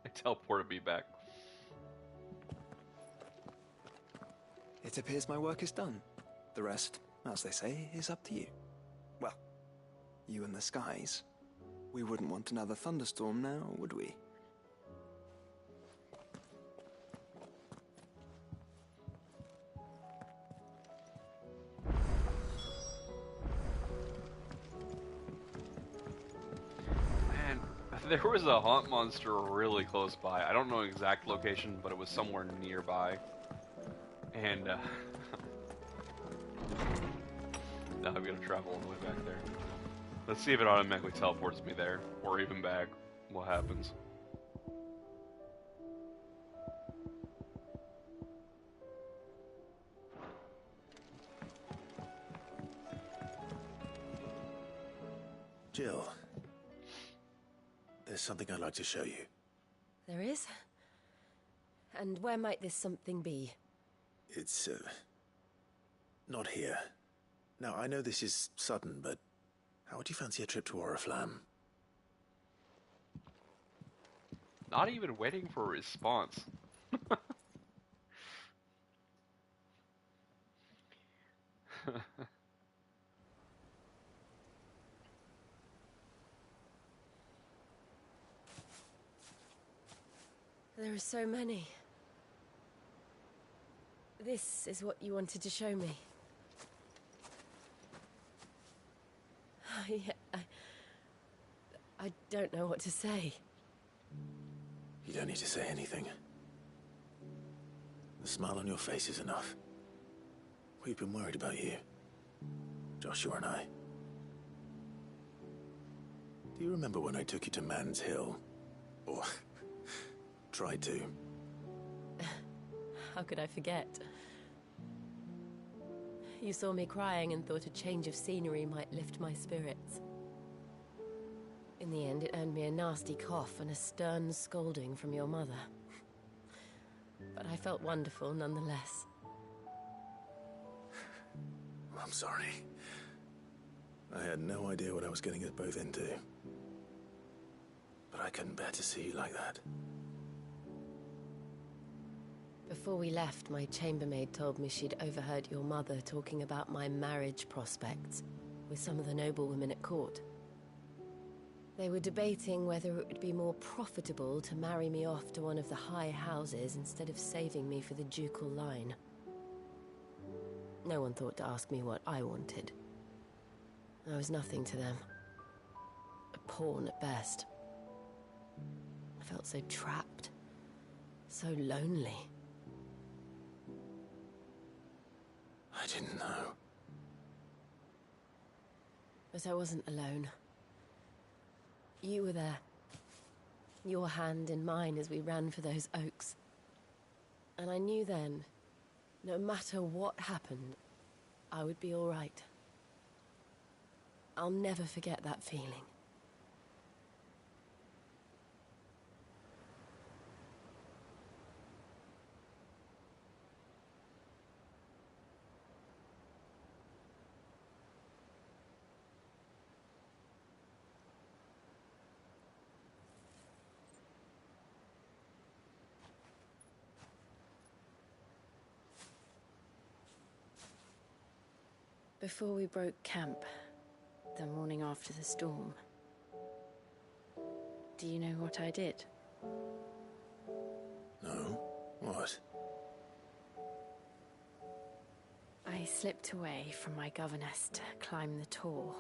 It teleported me back. It appears my work is done. The rest, as they say, is up to you. Well, you and the skies. We wouldn't want another thunderstorm now, would we? Man, there was a haunt monster really close by. I don't know exact location, but it was somewhere nearby. And now I'm gonna travel all the way back there. Let's see if it automatically teleports me there, or even back. What happens? Jill, there's something I'd like to show you. There is? And where might this something be? It's, not here. Now, I know this is sudden, but how would you fancy a trip to Oriflamme? Not even waiting for a response. There are so many. This is what you wanted to show me. I don't know what to say. You don't need to say anything. The smile on your face is enough. We've been worried about you, Joshua and I. Do you remember when I took you to Man's Hill? Or tried to? How could I forget? You saw me crying and thought a change of scenery might lift my spirits. In the end, it earned me a nasty cough and a stern scolding from your mother. But I felt wonderful nonetheless. I'm sorry. I had no idea what I was getting us both into. But I couldn't bear to see you like that. Before we left, my chambermaid told me she'd overheard your mother talking about my marriage prospects with some of the noblewomen at court. They were debating whether it would be more profitable to marry me off to one of the high houses instead of saving me for the ducal line. No one thought to ask me what I wanted. I was nothing to them. A pawn at best. I felt so trapped. So lonely. I didn't know. But I wasn't alone. You were there. Your hand in mine as we ran for those oaks. And I knew then, no matter what happened, I would be all right. I'll never forget that feeling. Before we broke camp, the morning after the storm, do you know what I did? No? What? I slipped away from my governess to climb the tor.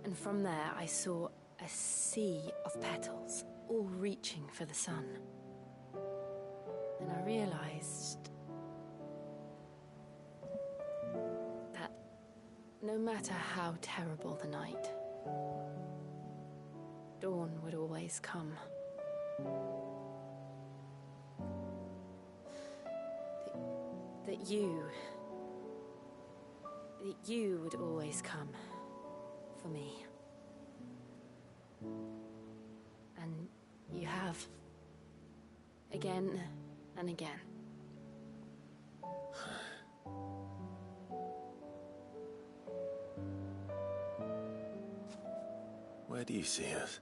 And from there I saw a sea of petals, all reaching for the sun. And I realized that no matter how terrible the night, dawn would always come. That you would always come for me. And you have. Again and again. Where do you see us?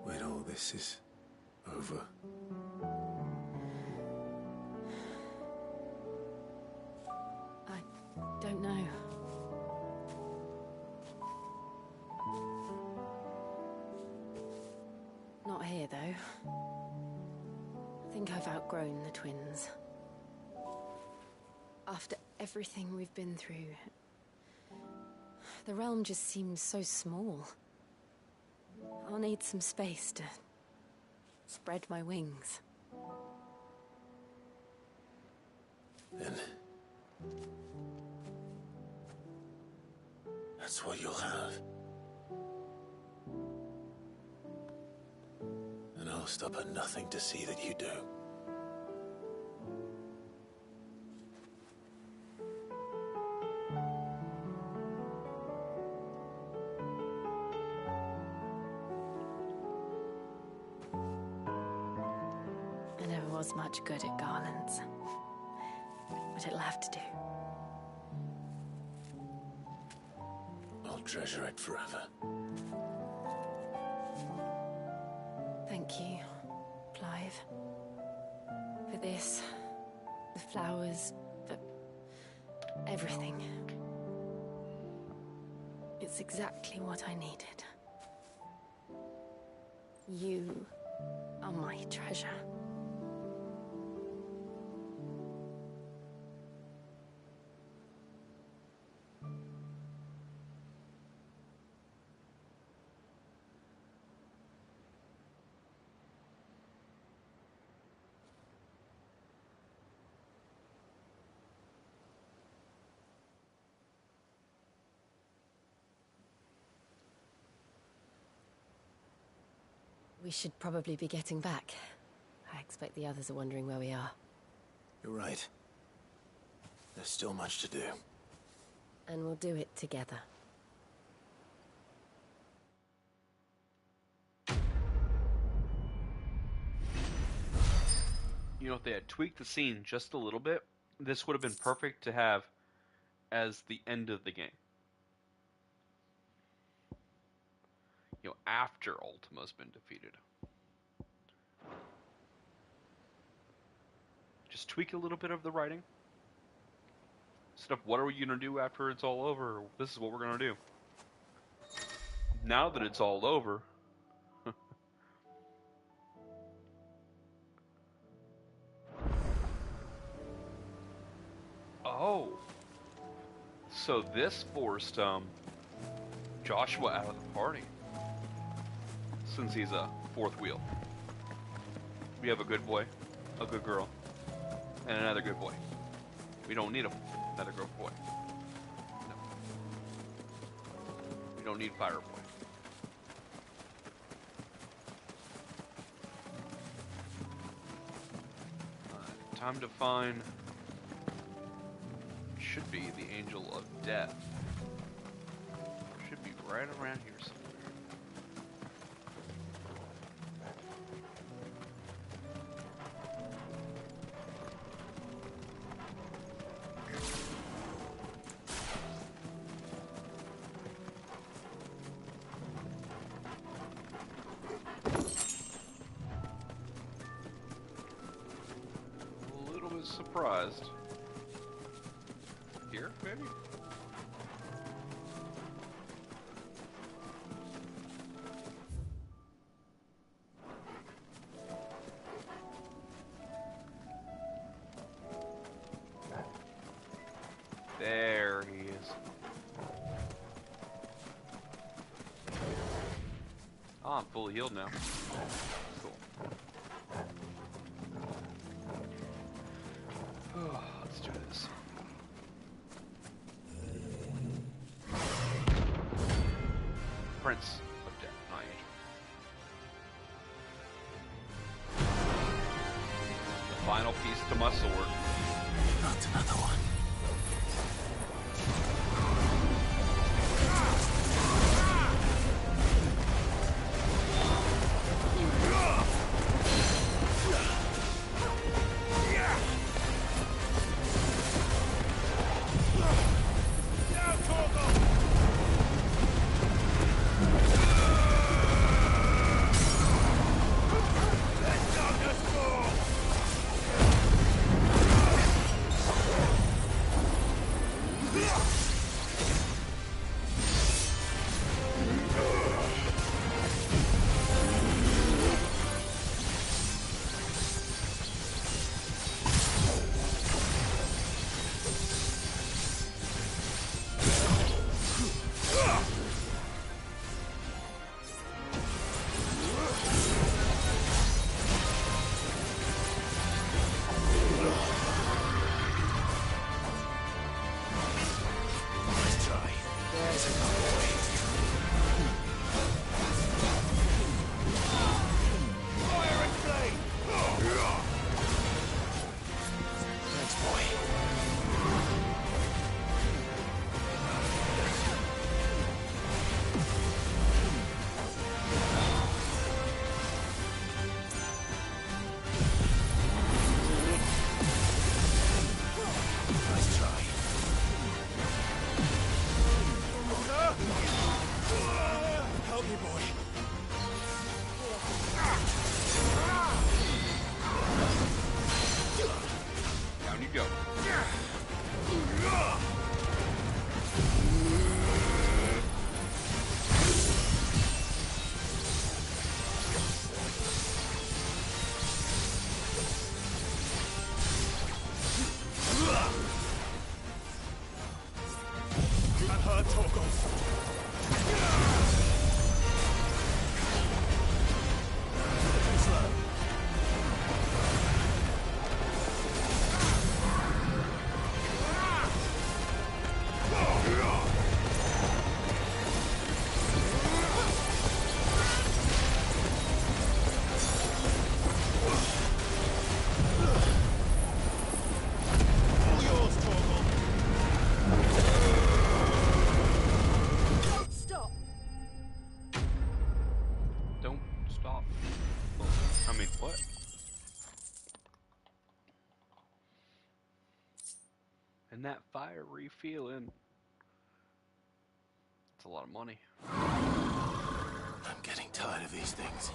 When all this is over? I don't know. Not here, though. I think I've outgrown the twins. After everything we've been through, the realm just seems so small. I'll need some space to spread my wings. Then that's what you'll have. And I'll stop at nothing to see that you do. I never was much good at garlands, but it'll have to do. I'll treasure it forever. Thank you, Clive. For this, the flowers, for everything. It's exactly what I needed. You are my treasure. We should probably be getting back. I expect the others are wondering where we are. You're right. There's still much to do. And we'll do it together. You know, if they had tweaked the scene just a little bit, this would have been perfect to have as the end of the game. You know, after Ultima's been defeated. Just tweak a little bit of the writing. Instead of, what are we going to do after it's all over? This is what we're going to do. Now that it's all over... Oh. So this forced, Joshua out of the party. Since he's a fourth wheel. We have a good boy, a good girl, and another good boy. We don't need another good boy. No. We don't need Fire Boy. Time to find... Should be the Angel of Death. Should be right around here somewhere. A little bit surprised. Here, maybe? There he is. Oh, I'm fully healed now. Cool. Let's do this. Prince of Death, not Angel. The final piece to my sword. Not another one. Wait, what? And that fiery feeling. It's a lot of money. I'm getting tired of these things.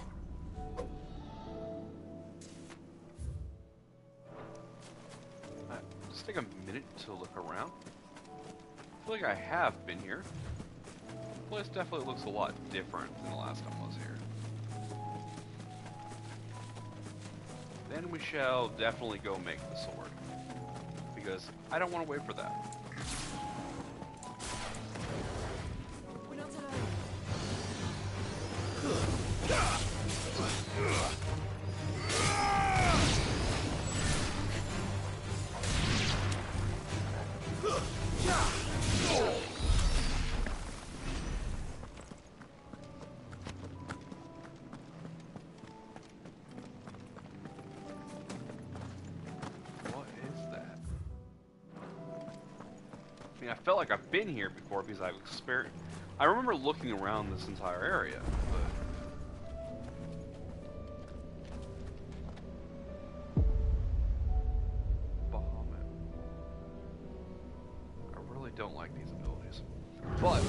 Just take a minute to look around. I feel like I have been here. The place definitely looks a lot different than the last time I was here. Then we shall definitely go make the sword. Because I don't want to wait for that. We're not alone. I mean, I felt like I've been here before because I've experienced. I remember looking around this entire area, but Bahamut. I really don't like these abilities, but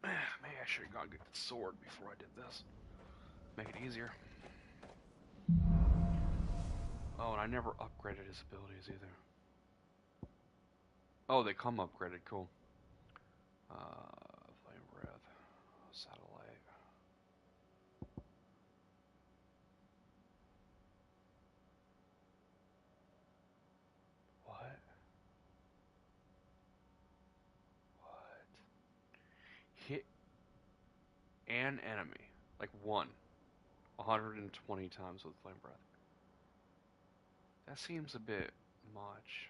maybe I should have gone get the sword before I did this. Make it easier. Oh, and I never upgraded his abilities either. Oh, they come upgraded. Cool. Flame breath, satellite. What? What? Hit an enemy, like 120 times with flame breath. That seems a bit much.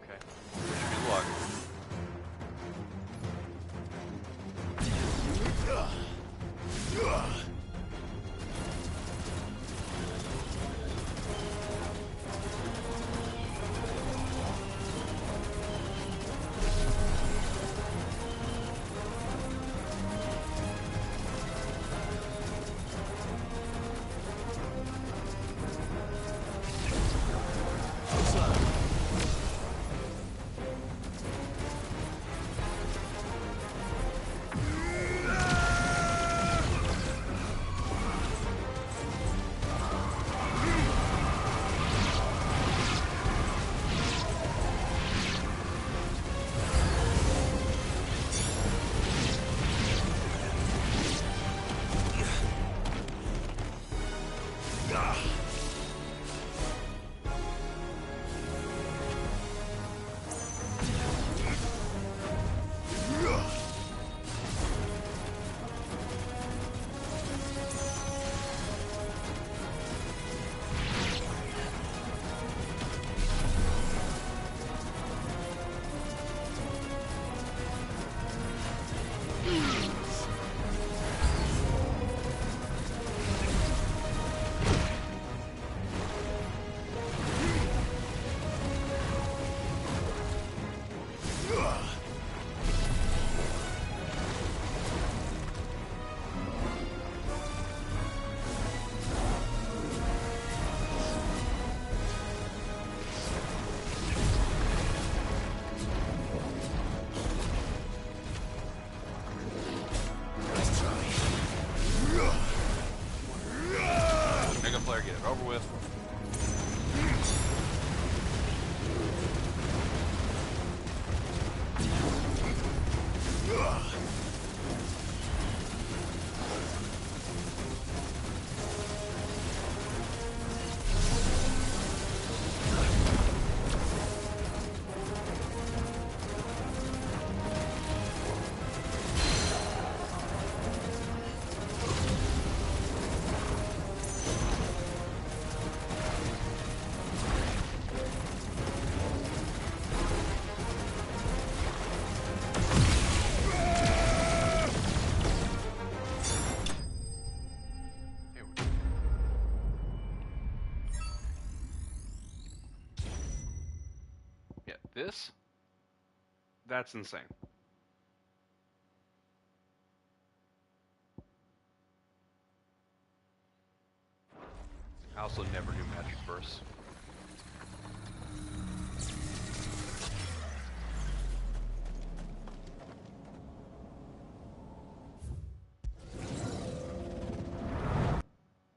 Okay. Good luck. Over with. this, that's insane. I also never knew magic bursts.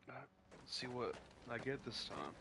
Let's see what I get this time.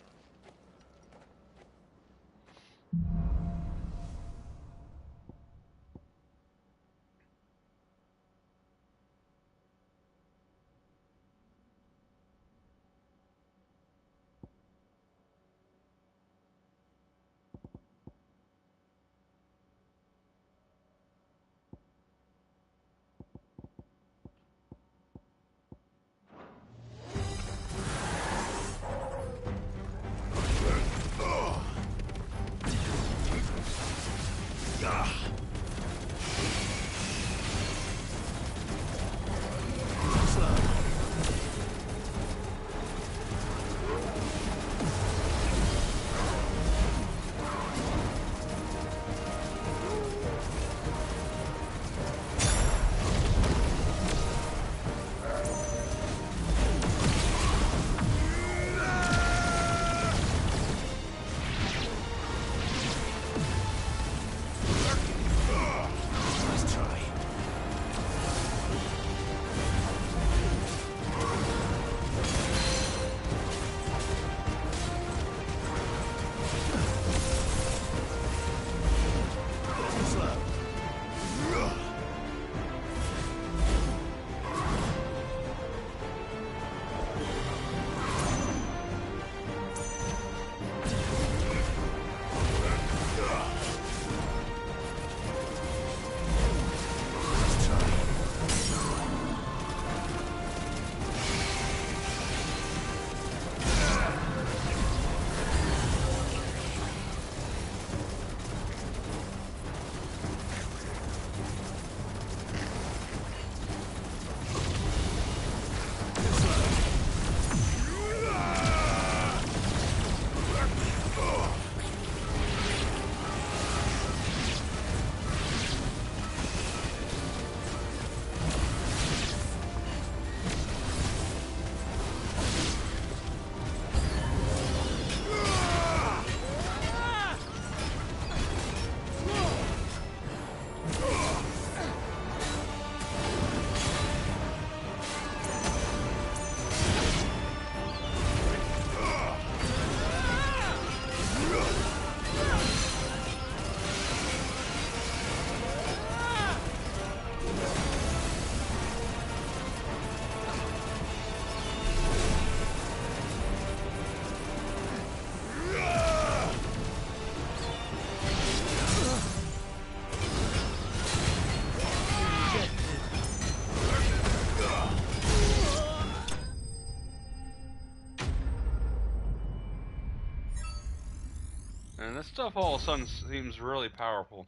And this stuff all of a sudden seems really powerful.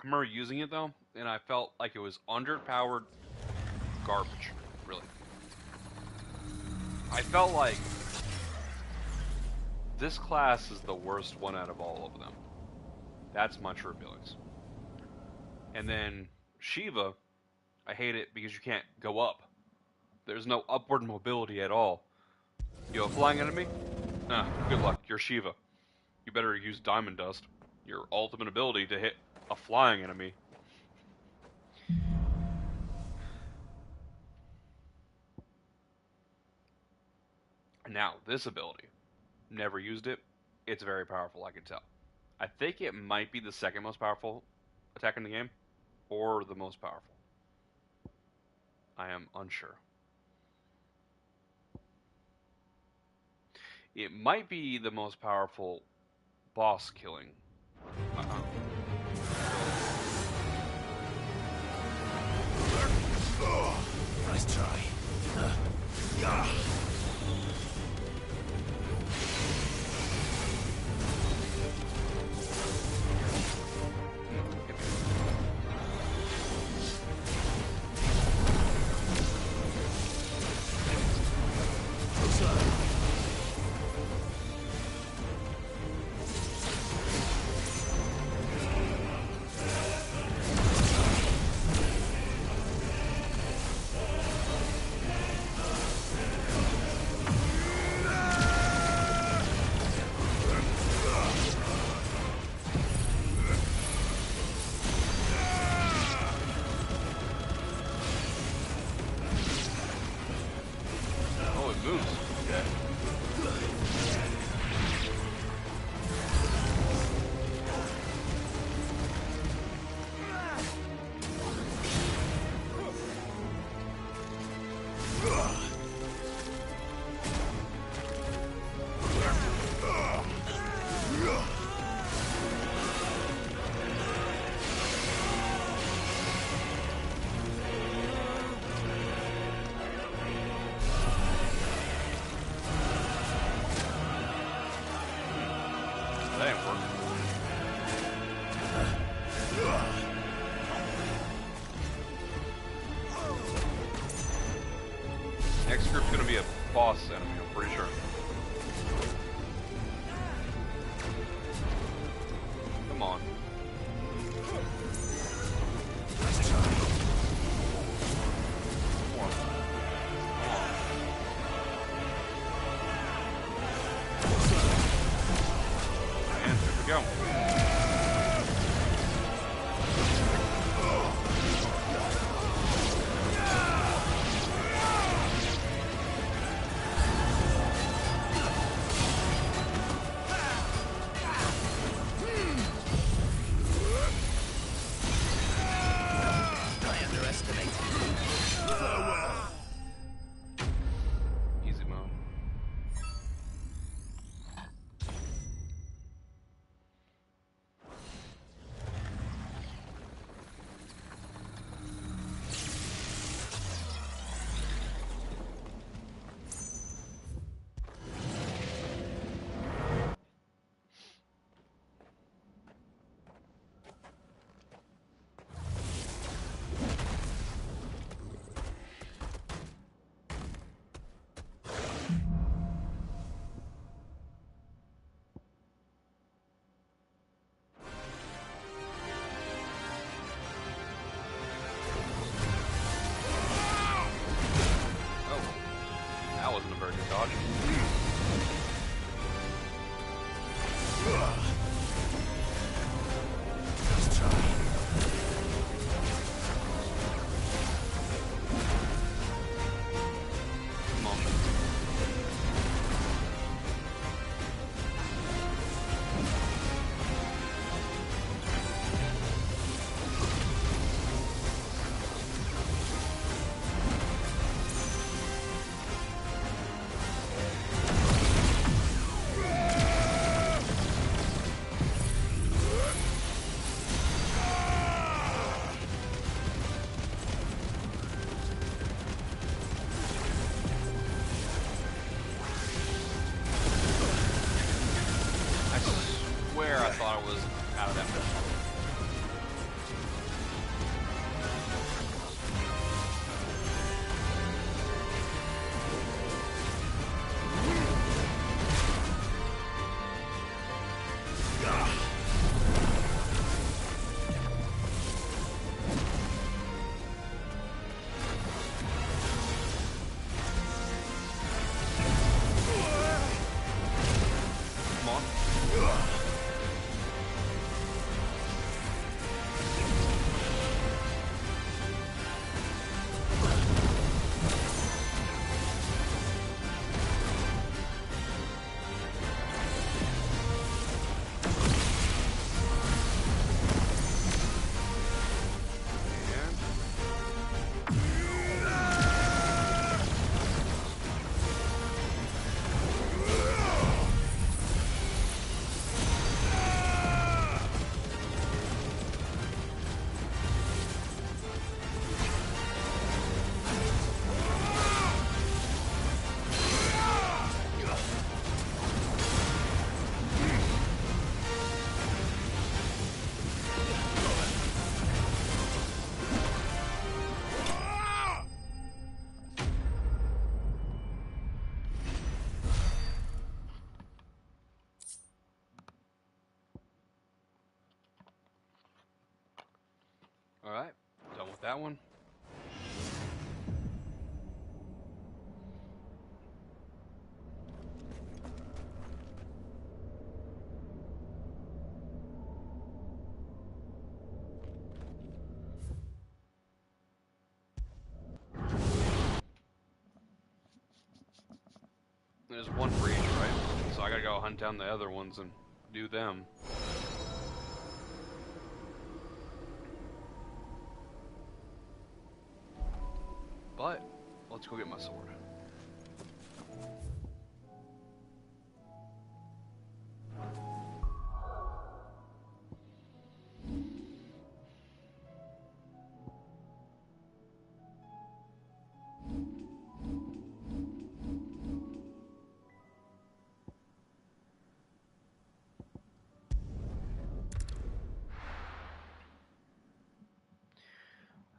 I remember using it though, and I felt like it was underpowered garbage, really. I felt like this class is the worst one out of all of them. That's my true feelings. And then Shiva, I hate it because you can't go up. There's no upward mobility at all. You have a flying enemy? Nah, good luck. You're Shiva. You better use Diamond Dust, your ultimate ability to hit a flying enemy. Now, this ability, never used it. It's very powerful, I can tell. I think it might be the second most powerful attack in the game, or the most powerful. I am unsure. It might be the most powerful boss killing. Nice try. There's gonna be a boss enemy, I'm pretty sure. Come on. And here we go. Easy mode. That wasn't a very good dodge. Let's try. Come on. I thought I was out of that mission. Come on. Alright, done with that one. There's one for each, right? So I gotta go hunt down the other ones and do them. But, let's go get my sword.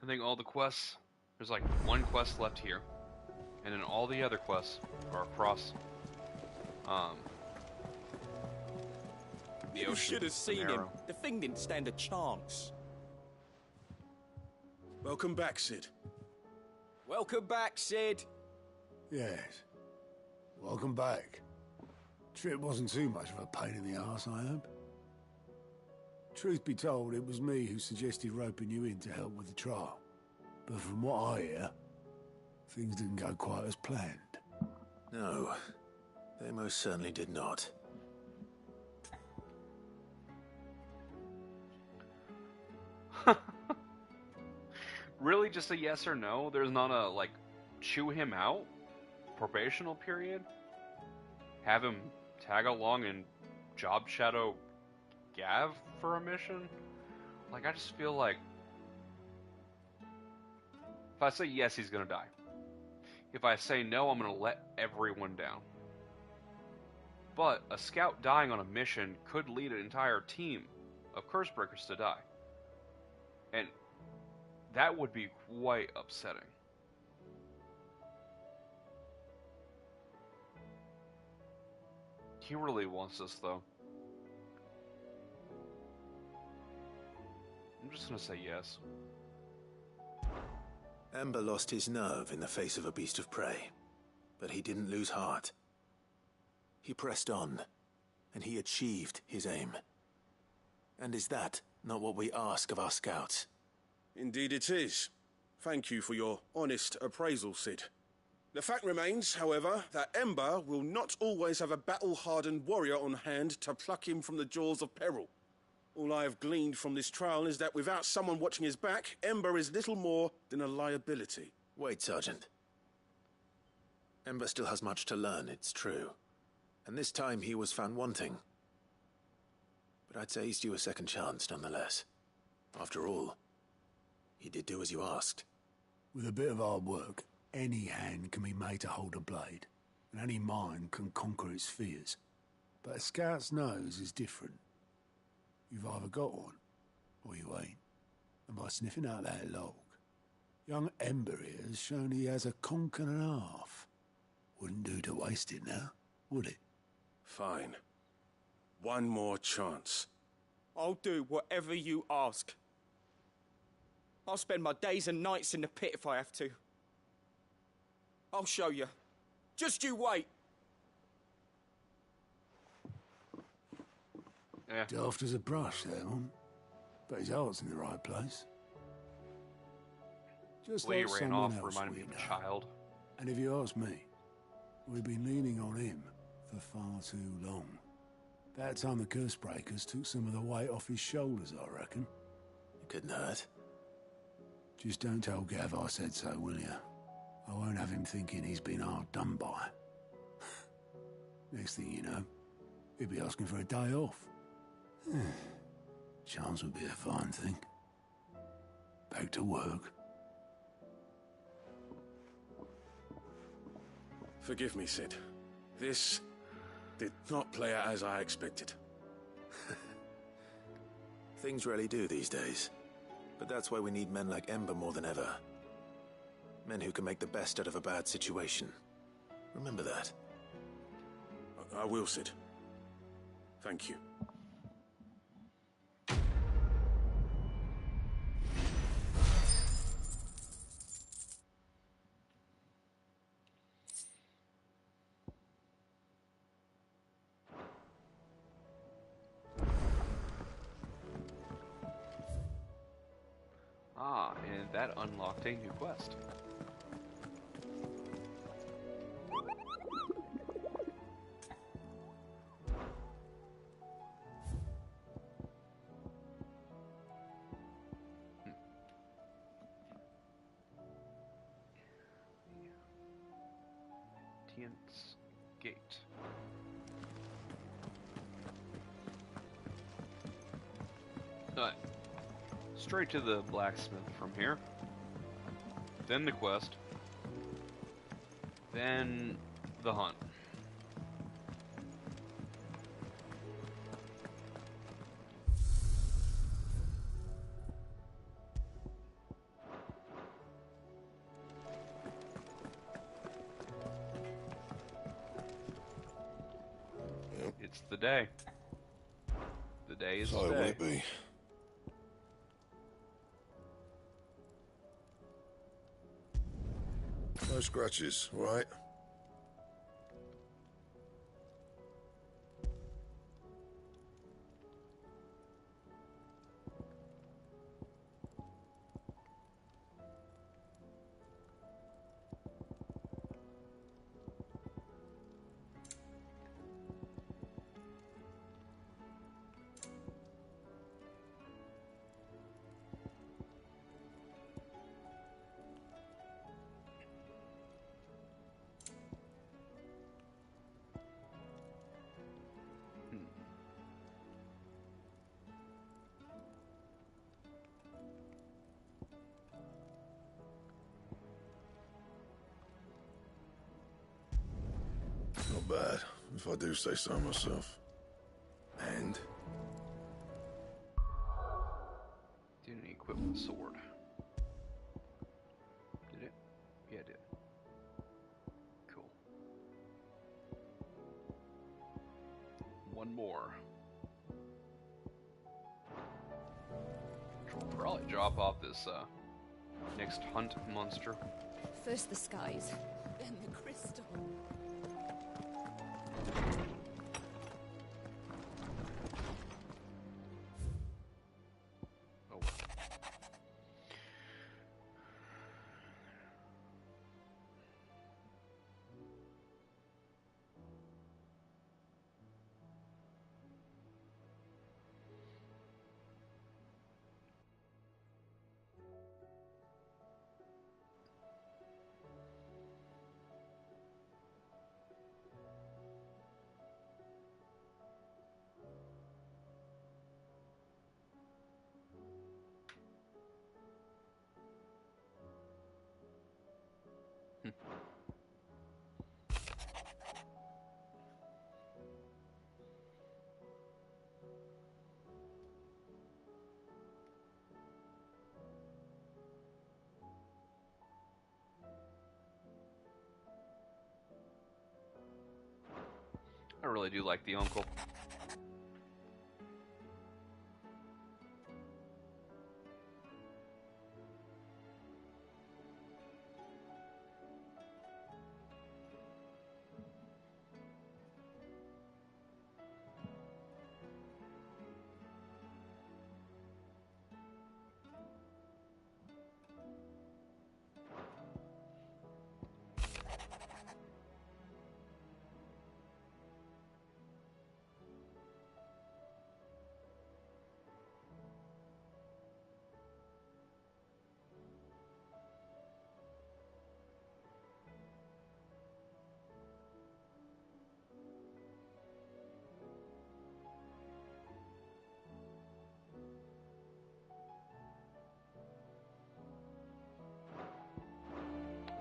I think all the quests, there's like one quest left here. And then all the other quests are across the You ocean. should have seen him. Narrow. The thing didn't stand a chance. Welcome back, Sid. Welcome back, Sid. Yes. Welcome back. Trip wasn't too much of a pain in the arse, I hope. Truth be told, it was me who suggested roping you in to help with the trial. But from what I hear, things didn't go quite as planned. No, they most certainly did not. Really, just a yes or no? There's not a, like, chew him out? Probational period? Have him tag along and job shadow Gav for a mission? Like, I just feel like if I say yes, he's gonna die. If I say no, I'm gonna let everyone down. But a scout dying on a mission could lead an entire team of Cursebreakers to die. And that would be quite upsetting. He really wants this, though. I'm just gonna say yes. Ember lost his nerve in the face of a beast of prey, but he didn't lose heart. He pressed on, and he achieved his aim. And is that not what we ask of our scouts? Indeed it is. Thank you for your honest appraisal, Sid. The fact remains, however, that Ember will not always have a battle-hardened warrior on hand to pluck him from the jaws of peril. All I have gleaned from this trial is that without someone watching his back, Ember is little more than a liability. Wait, Sergeant. Ember still has much to learn, it's true. And this time he was found wanting. But I'd say he's due a second chance, nonetheless. After all, he did do as you asked. With a bit of hard work, any hand can be made to hold a blade, and any mind can conquer its fears. But a scout's nose is different. You've either got one, or you ain't. And by sniffing out that log, young Ember here has shown he has a conch and a half. Wouldn't do to waste it now, would it? Fine. One more chance. I'll do whatever you ask. I'll spend my days and nights in the pit if I have to. I'll show you. Just you wait. Yeah. Daft as a brush, that one. But his heart's in the right place. Just Lee like ran someone off, else reminded me we of a know. child. And if you ask me, we've been leaning on him for far too long. About time the Cursebreakers took some of the weight off his shoulders, I reckon. It couldn't hurt. Just don't tell Gav I said so, will you? I won't have him thinking he's been hard done by. Next thing you know, he'll be asking for a day off. Chance would be a fine thing. Back to work. Forgive me, Sid. This did not play out as I expected. Things rarely do these days. But that's why we need men like Ember more than ever. Men who can make the best out of a bad situation. Remember that. I will, Sid. Thank you. Ah, and that unlocked a new quest. Tient's Gate. Alright. Straight to the blacksmith from here. Then the quest. Then the hunt. It's the day. The day is So the will day. it be? No scratches, right? Not bad, if I do say so myself. And? Didn't equip the sword. Did it? Yeah, it did. Cool. One more. Which will probably drop off this next hunt monster. First the skies, then the crystal. Oh. I really do like the uncle.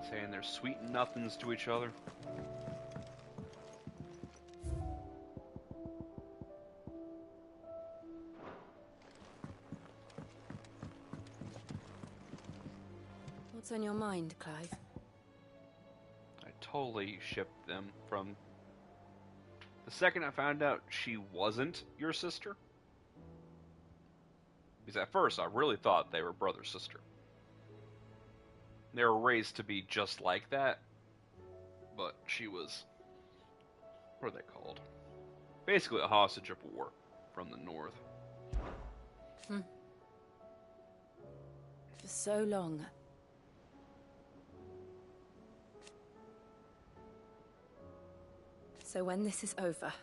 Saying they're sweet nothings to each other. What's on your mind, Clive? I totally shipped them from the second I found out she wasn't your sister. Because at first I really thought they were brother-sister. They were raised to be just like that, but she was, what are they called? Basically a hostage of war from the north. For so long. So when this is over,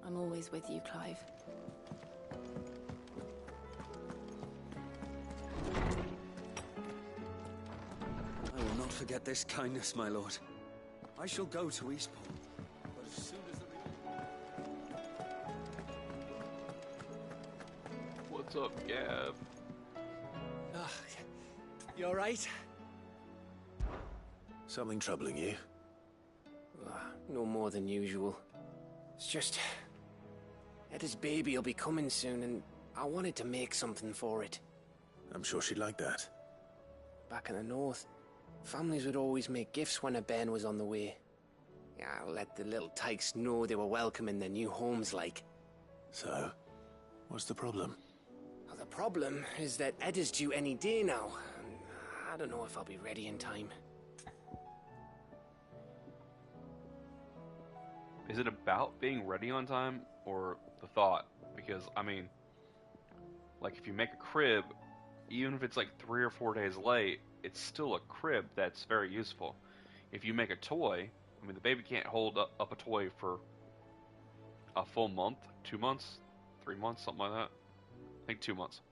I'm always with you, Clive. I will not forget this kindness, my lord. I shall go to Eastport, but as soon as the... What's up, Gav? You alright? Something troubling you? No more than usual. It's just... Eda's baby will be coming soon, and I wanted to make something for it. I'm sure she'd like that. Back in the north, families would always make gifts when a bairn was on the way. Yeah, let the little tykes know they were welcome in their new homes, like. So, what's the problem? Well, the problem is that Eda's due any day now, and I don't know if I'll be ready in time. Is it about being ready on time, or the thought? Because, I mean, like, if you make a crib, even if it's like 3 or 4 days late, it's still a crib that's very useful. If you make a toy, I mean, the baby can't hold up a toy for a full month, 2 months, 3 months, something like that. I think 2 months.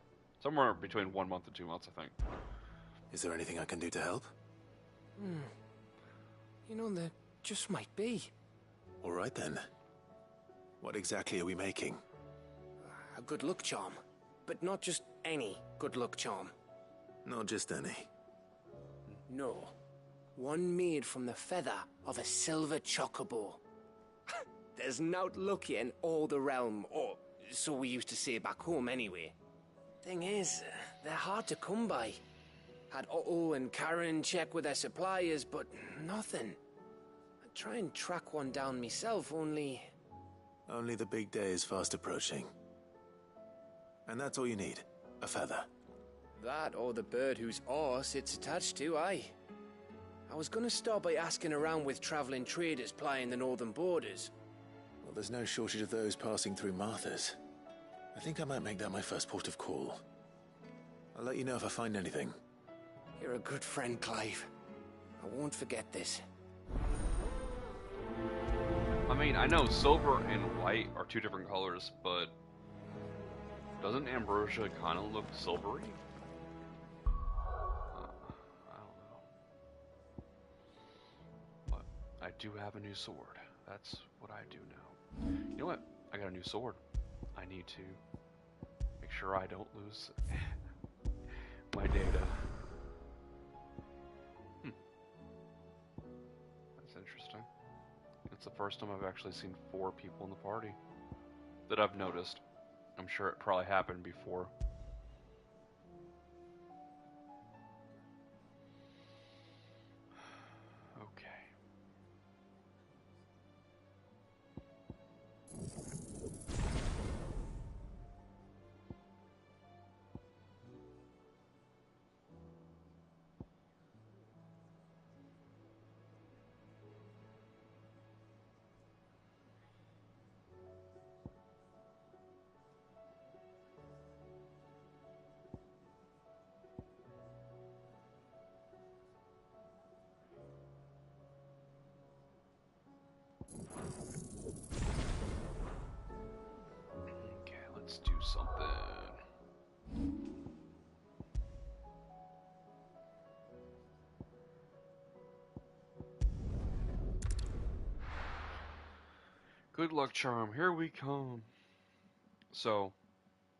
Somewhere between 1 month and 2 months, I think. Is there anything I can do to help? You know, there just might be. All right then. What exactly are we making? A good luck charm. But not just any good luck charm. Not just any. No. One made from the feather of a silver chocobo. There's naught lucky in all the realm, or so we used to say back home anyway. Thing is, they're hard to come by. Had Otto and Karen check with their suppliers, but nothing. I'd try and track one down myself, only... Only the big day is fast approaching. And that's all you need, a feather. That or the bird whose arse it's attached to, aye. I was gonna start by asking around with traveling traders plying the northern borders. Well, there's no shortage of those passing through Martha's. I think I might make that my first port of call. I'll let you know if I find anything. You're a good friend, Clive. I won't forget this. I mean, I know silver and white are two different colors, but doesn't ambrosia kind of look silvery? I don't know. But I do have a new sword. That's what I do now. You know what? I got a new sword. I need to make sure I don't lose my data. That's interesting. It's the first time I've actually seen 4 people in the party that I've noticed. I'm sure it probably happened before. Okay. Let's do something. Good luck charm, here we come. So,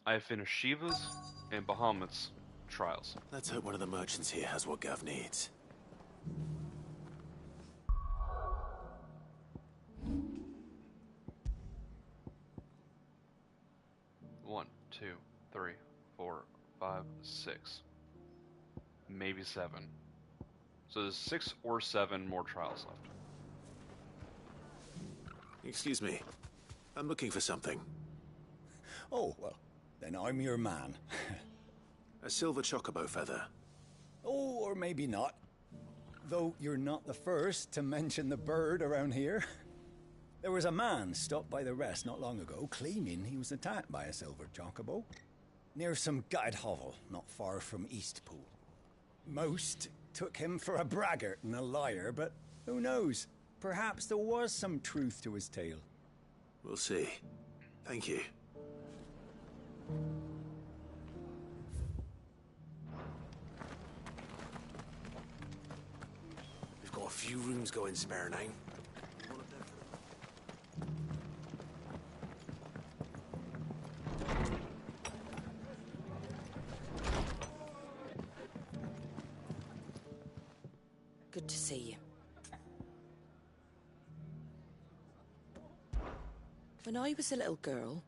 I have finished Shiva's and Bahamut's trials. Let's hope one of the merchants here has what Gav needs. One, 2, 3, 4, 5, 6. Maybe 7. So there's 6 or 7 more trials left. Excuse me. I'm looking for something. Oh, well, then I'm your man. A silver chocobo feather. Oh, or maybe not. Though you're not the first to mention the bird around here. There was a man stopped by the rest not long ago claiming he was attacked by a silver chocobo near some gutted hovel not far from Eastpool. Most took him for a braggart and a liar, but who knows? Perhaps there was some truth to his tale. We'll see. Thank you. We've got a few rooms going spare now. Good to see you. When I was a little girl,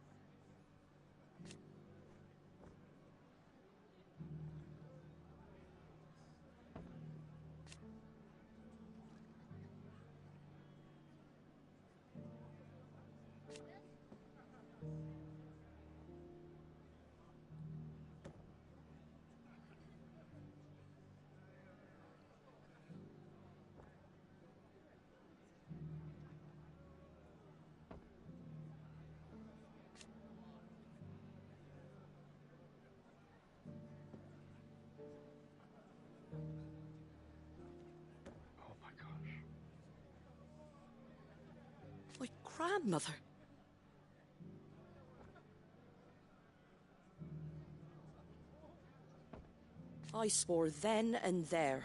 grandmother. I swore then and there.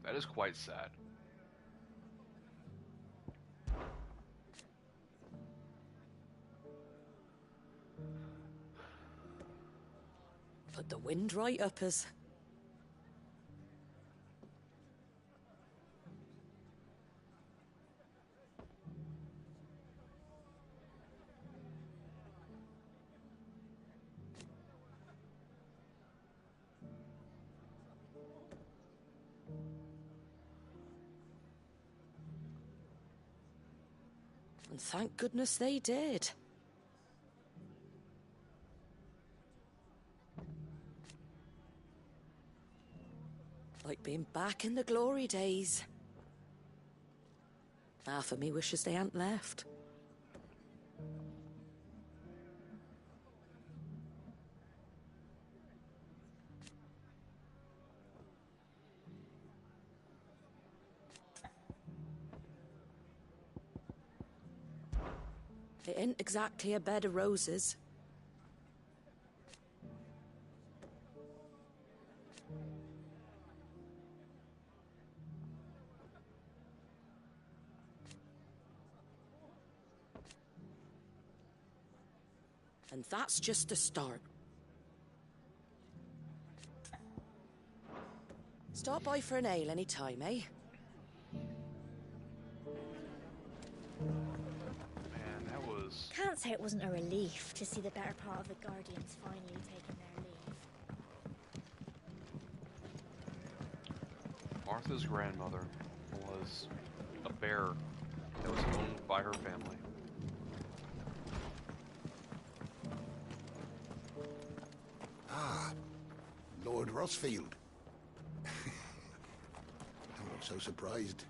That is quite sad. Put the wind right up us. And thank goodness they did. Like being back in the glory days. Half of me wishes they hadn't left. It ain't exactly a bed of roses. And that's just the start. Stop by for an ale any time, eh? Man, that was... Can't say it wasn't a relief to see the better part of the Guardians finally taking their leave. Martha's grandmother was a bear that was owned by her family. Ah, Lord Rossfield. Don't look so surprised.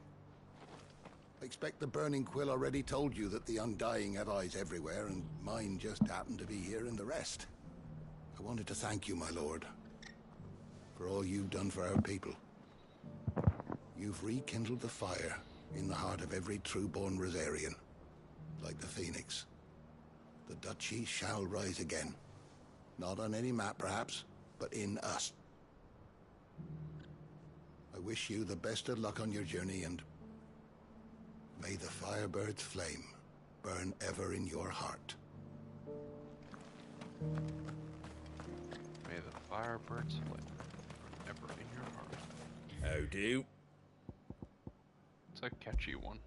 I expect the Burning Quill already told you that the Undying have eyes everywhere, and mine just happened to be here in the rest. I wanted to thank you, my lord, for all you've done for our people. You've rekindled the fire in the heart of every true-born Rosarian, like the Phoenix. The Duchy shall rise again. Not on any map, perhaps, but in us. I wish you the best of luck on your journey, and may the Firebird's flame burn ever in your heart. May the Firebird's flame ever in your heart. How do? It's a catchy one.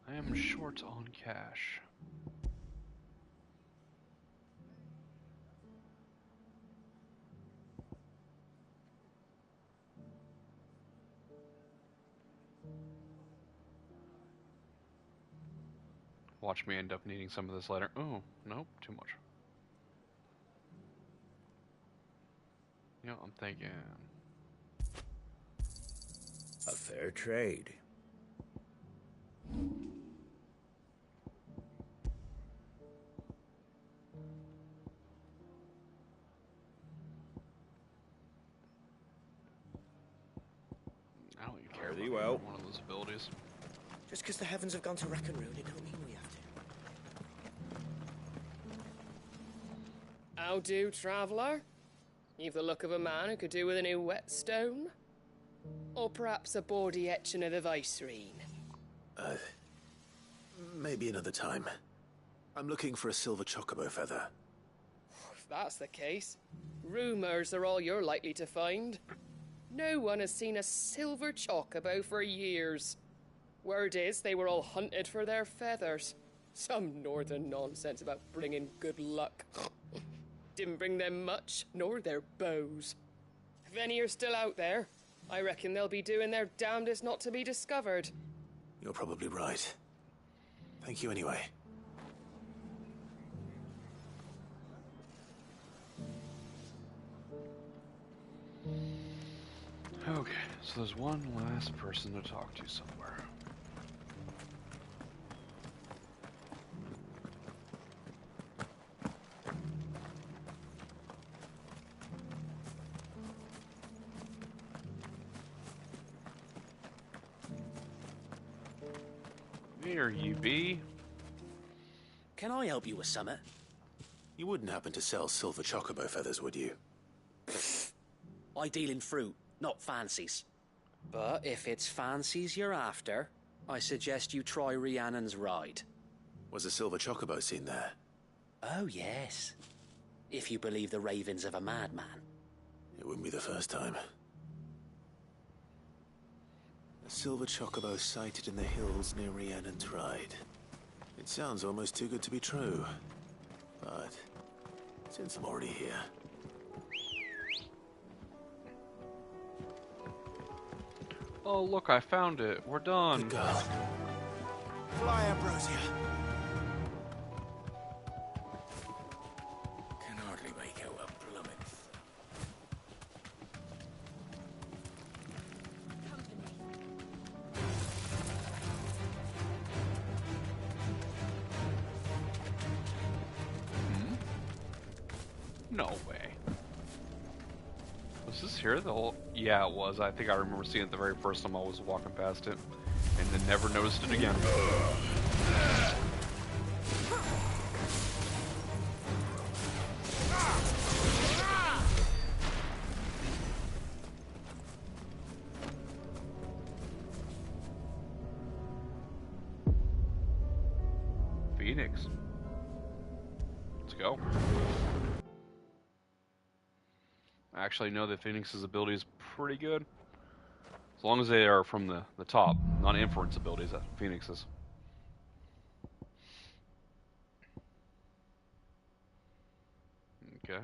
I am short on cash. Watch me end up needing some of this later. Oh, nope, too much. You know, I'm thinking... A fair trade. I don't even care Pretty about well. one of those abilities. Just because the heavens have gone to rack and ruin, it don't mean we have to. How do, traveller? You've the look of a man who could do with a new whetstone. Or perhaps a bawdy etching of the Vicereine. Maybe another time. I'm looking for a silver chocobo feather. If that's the case, rumours are all you're likely to find. No one has seen a silver chocobo for years. Word is they were all hunted for their feathers. Some northern nonsense about bringing good luck. Didn't bring them much, nor their bows. If any are still out there, I reckon they'll be doing their damnedest not to be discovered. You're probably right. Thank you anyway. Okay, so there's one last person to talk to somewhere. Here you be. Can I help you with something? You wouldn't happen to sell silver chocobo feathers, would you? I deal in fruit, not fancies. But if it's fancies you're after, I suggest you try Rhiannon's ride. Was a silver chocobo seen there? Oh, yes. If you believe the ravings of a madman. It wouldn't be the first time. A silver chocobo sighted in the hills near Rhiannon's ride. It sounds almost too good to be true. But since I'm already here... Oh, look, I found it. We're done. Good girl. Fly, Ambrosia. Can hardly make out a plummet. No way. Was this here the whole... Yeah, it was. I think I remember seeing it the very first time I was walking past it. And then never noticed it again. Phoenix. Let's go. I actually know that Phoenix's ability is pretty good. As long as they are from the top, not inference abilities that Phoenix is. Okay.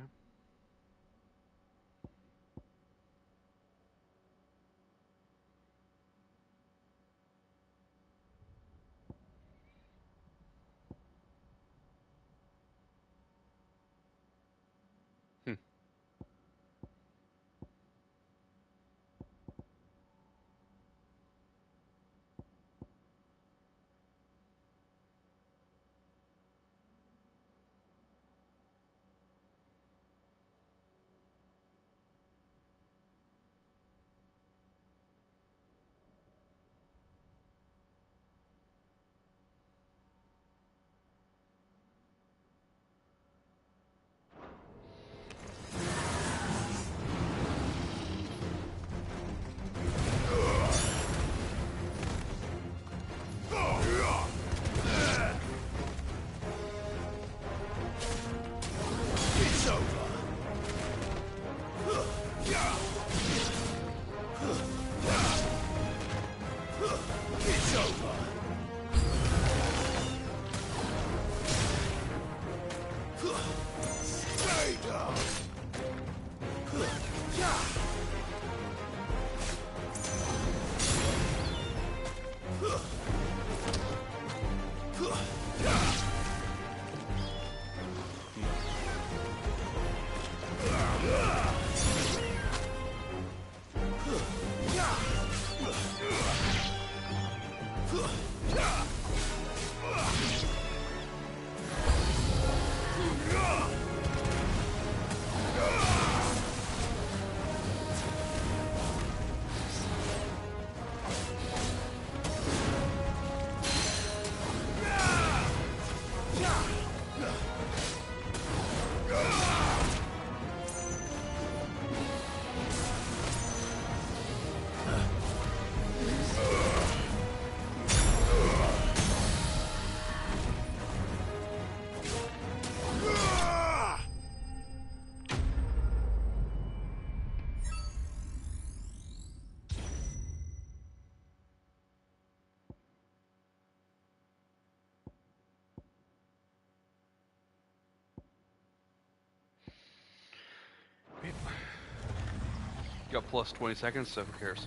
Got plus 20 seconds, so who cares?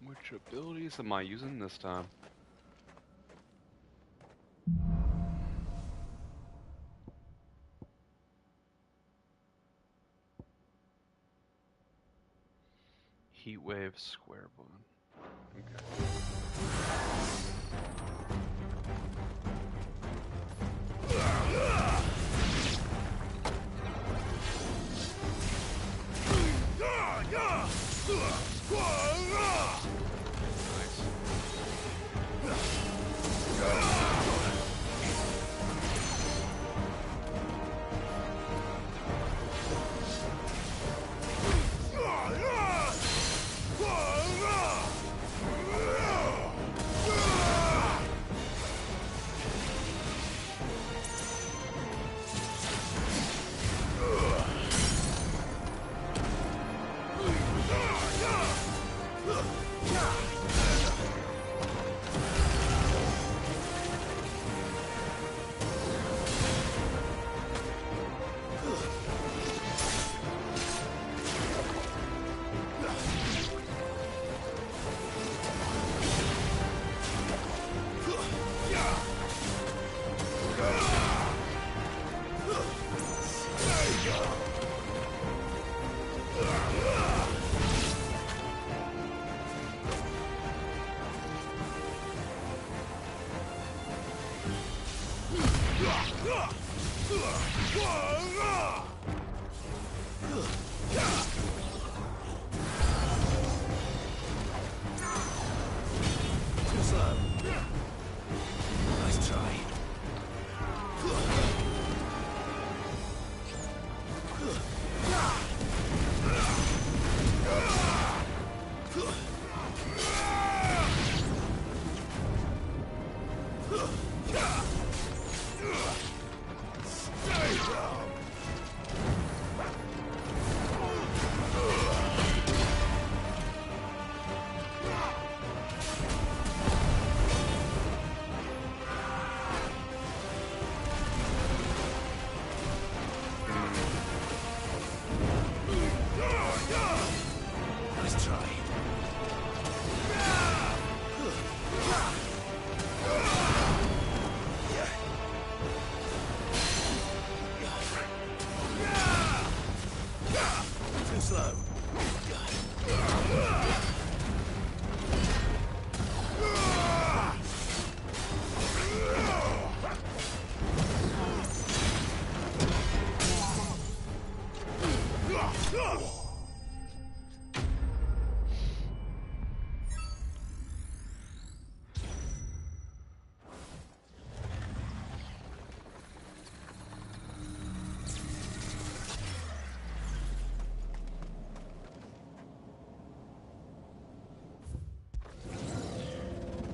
Which abilities am I using this time? Heat wave, square button. Okay.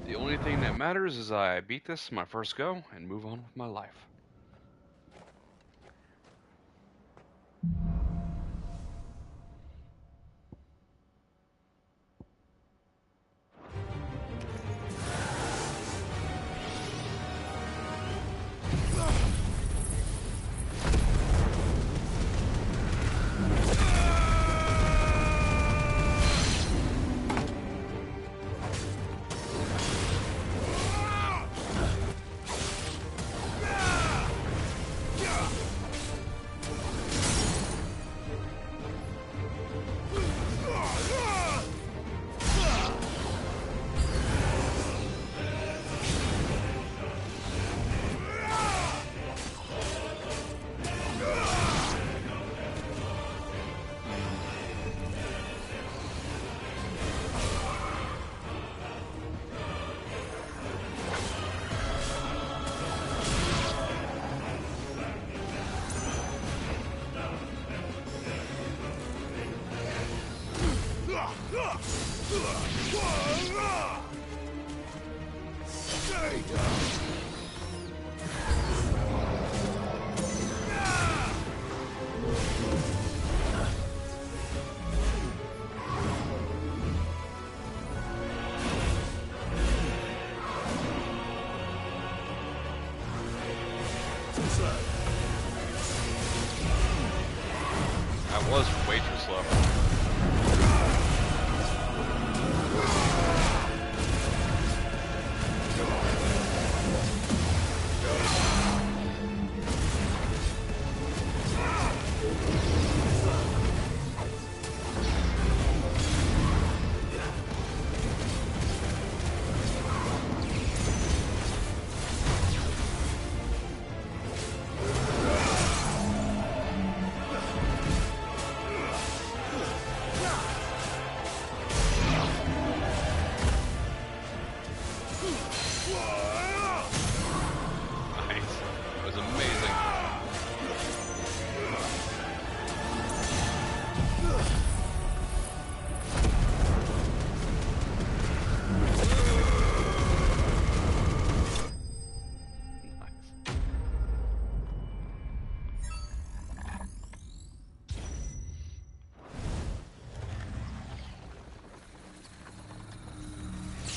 The only thing that matters is I beat this my first go and move on with my life.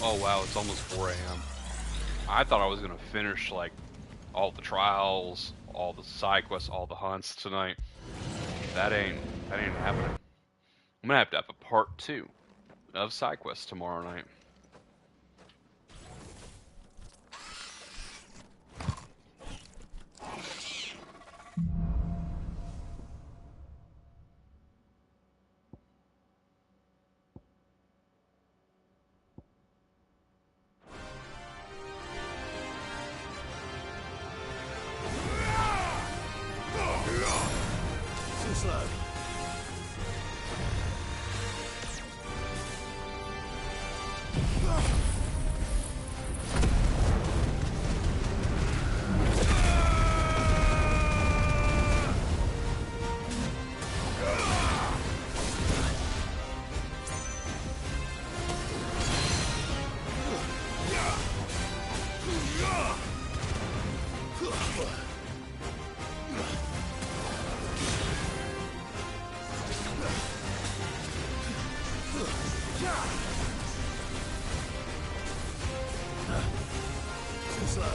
Oh wow, it's almost 4 a.m. I thought I was gonna finish like all the trials, all the side quests, all the hunts tonight. That ain't happening. I'm gonna have to have a part 2 of side quests tomorrow night. Too slow. Too slow.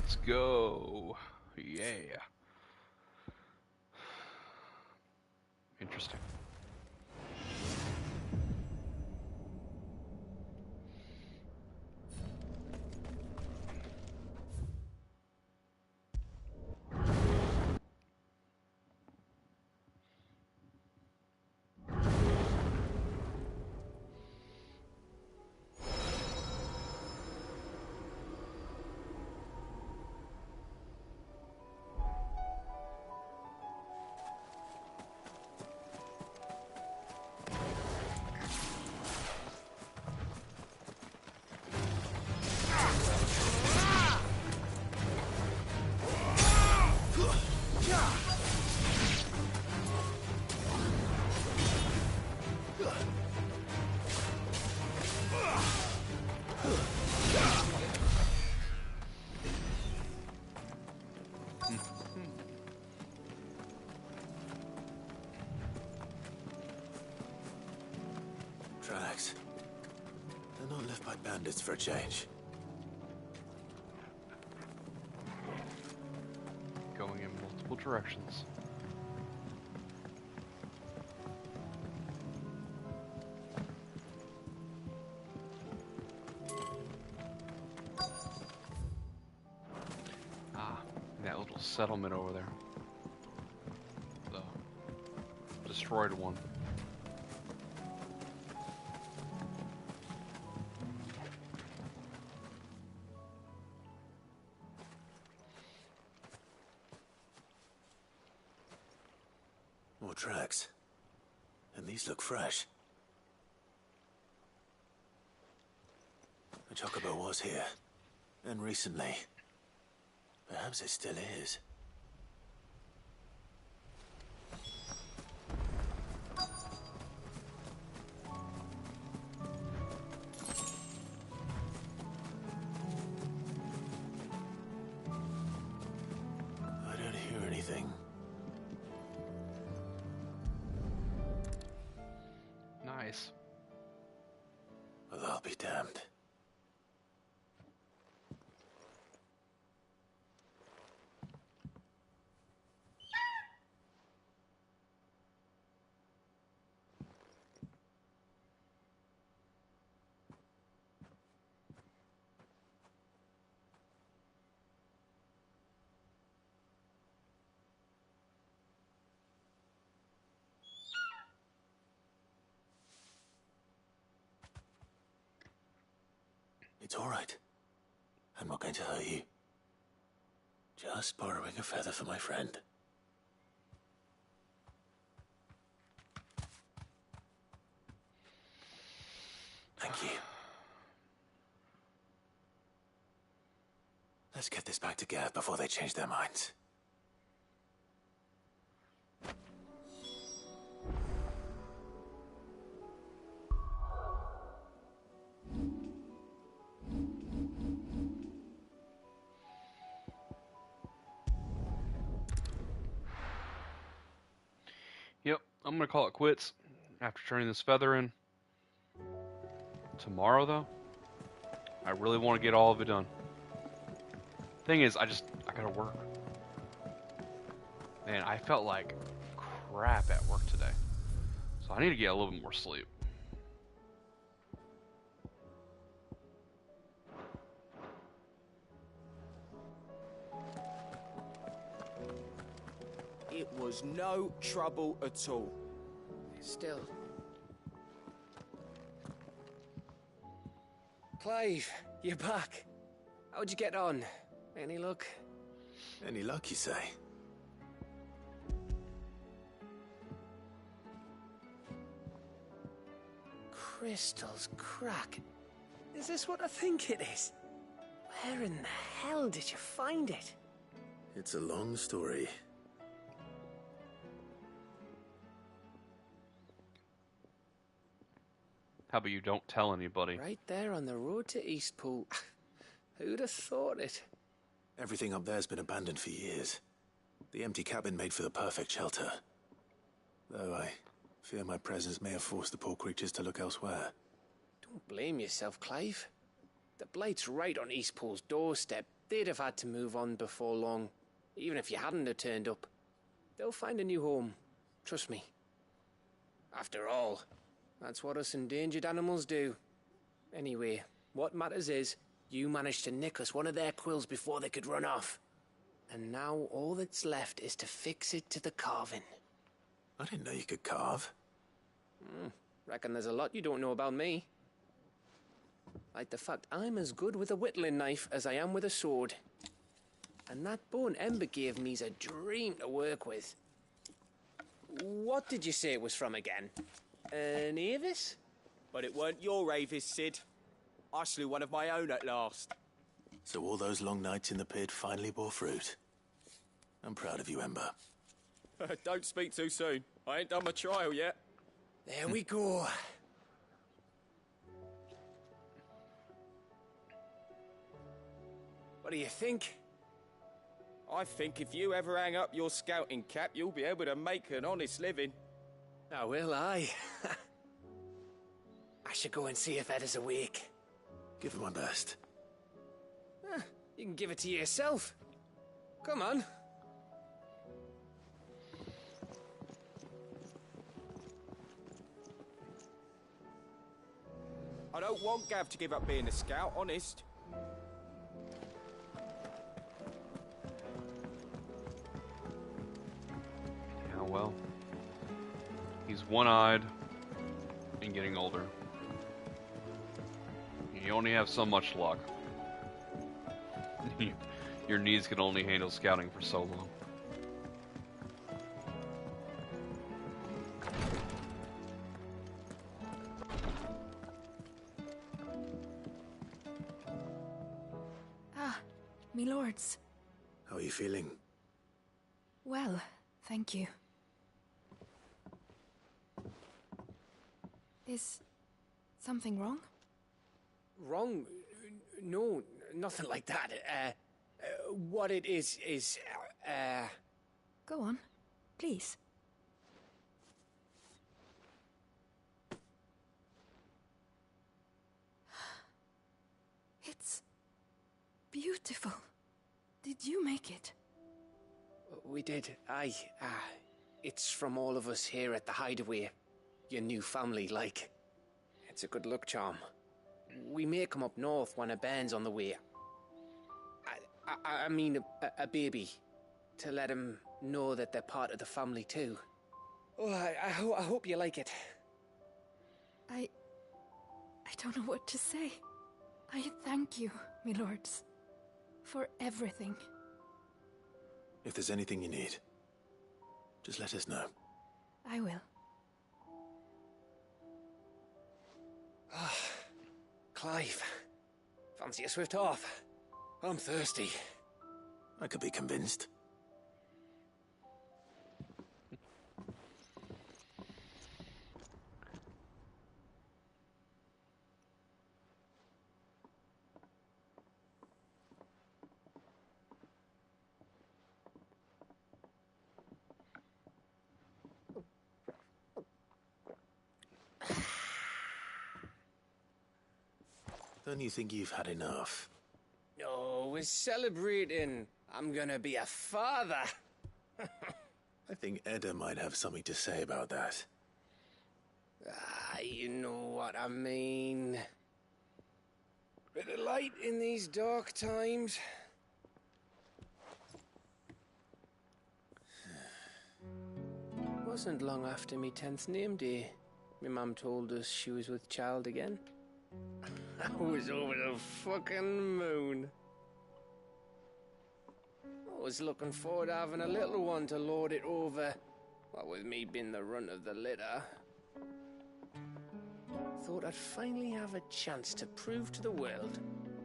Let's go. Yeah. Interesting. Tracks. They're not left by bandits for a change. Going in multiple directions. Ah, that little settlement over there. The destroyed one. More tracks. And these look fresh. The chocobo was here. And recently. Perhaps it still is. I don't hear anything. Nice. Well, I'll be damned. It's all right. I'm not going to hurt you. Just borrowing a feather for my friend. Thank you. Let's get this back to Gav before they change their minds. Yep, I'm gonna call it quits after turning this feather in. Tomorrow, though, I really want to get all of it done. Thing is, I gotta work. Man, I felt like crap at work today. So I need to get a little bit more sleep. It was no trouble at all. Still. Clive, you're back. How'd you get on? Any luck? Any luck, you say? Crystal's crack. Is this what I think it is? Where in the hell did you find it? It's a long story. How about you don't tell anybody? Right there on the road to Eastpool. Who'd have thought it? Everything up there's been abandoned for years. The empty cabin made for the perfect shelter. Though I fear my presence may have forced the poor creatures to look elsewhere. Don't blame yourself, Clive. The Blight's right on Eastpool's doorstep. They'd have had to move on before long, even if you hadn't have turned up. They'll find a new home. Trust me. After all, that's what us endangered animals do. Anyway, what matters is, you managed to nick us one of their quills before they could run off. And now all that's left is to fix it to the carving. I didn't know you could carve. Reckon there's a lot you don't know about me. Like the fact I'm as good with a whittling knife as I am with a sword. And that bone Ember gave me's a dream to work with. What did you say it was from again? An Avis? But it weren't your Avis, Sid. I slew one of my own at last. So all those long nights in the pit finally bore fruit. I'm proud of you, Ember. Don't speak too soon. I ain't done my trial yet. There we go. What do you think? I think if you ever hang up your scouting cap, you'll be able to make an honest living. Oh, will I? I should go and see if Ed is awake. Give it my best. You can give it to yourself. Come on. I don't want Gav to give up being a scout, honest. Yeah, well, he's one-eyed and getting older. You only have so much luck. Your knees can only handle scouting for so long. Me lords. How are you feeling? Well, thank you. Is something wrong? Wrong? No, nothing like that. What it is... Go on, please. It's beautiful. Did you make it? We did. Aye. It's from all of us here at the Hideaway. Your new family, like. It's a good luck charm. We may come up north when a band's on the way. I mean a baby. To let him know that they're part of the family too. Oh, I hope you like it. I don't know what to say. I thank you, my lords, for everything. If there's anything you need, just let us know. I will. Clive, fancy a swift off? I'm thirsty. I could be convinced. Don't you think you've had enough? No, we're celebrating. I'm gonna be a father. I think Edda might have something to say about that. You know what I mean. Bit of light in these dark times. Wasn't long after me 10th name day. My mum told us she was with child again. I was over the fucking moon. I was looking forward to having a little one to lord it over. What with me being the runt of the litter. Thought I'd finally have a chance to prove to the world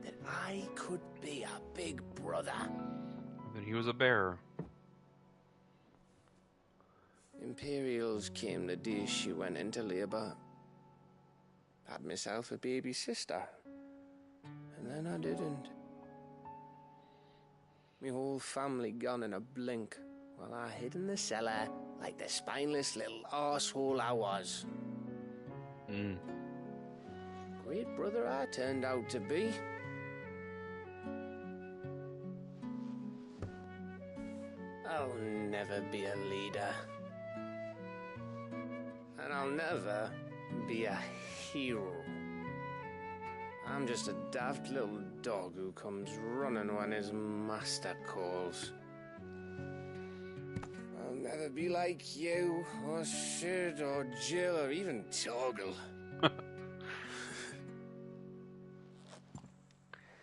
that I could be a big brother. Then he was a bear. Imperials came the day she went into labour. Had myself a baby sister. And then I didn't. My whole family gone in a blink, while I hid in the cellar like the spineless little arsehole I was. Great brother I turned out to be. I'll never be a leader. And I'll never be a hero. I'm just a daft little dog who comes running when his master calls. I'll never be like you, or Sid, or Jill, or even Torgal.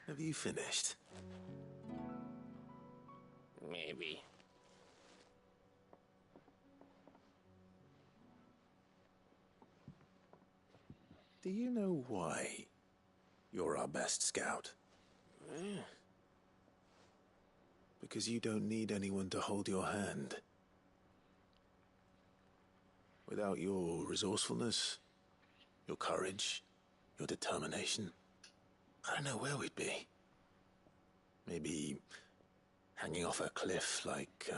Have you finished? Maybe. Do you know why you're our best scout? Because you don't need anyone to hold your hand. Without your resourcefulness, your courage, your determination, I don't know where we'd be. Maybe hanging off a cliff like,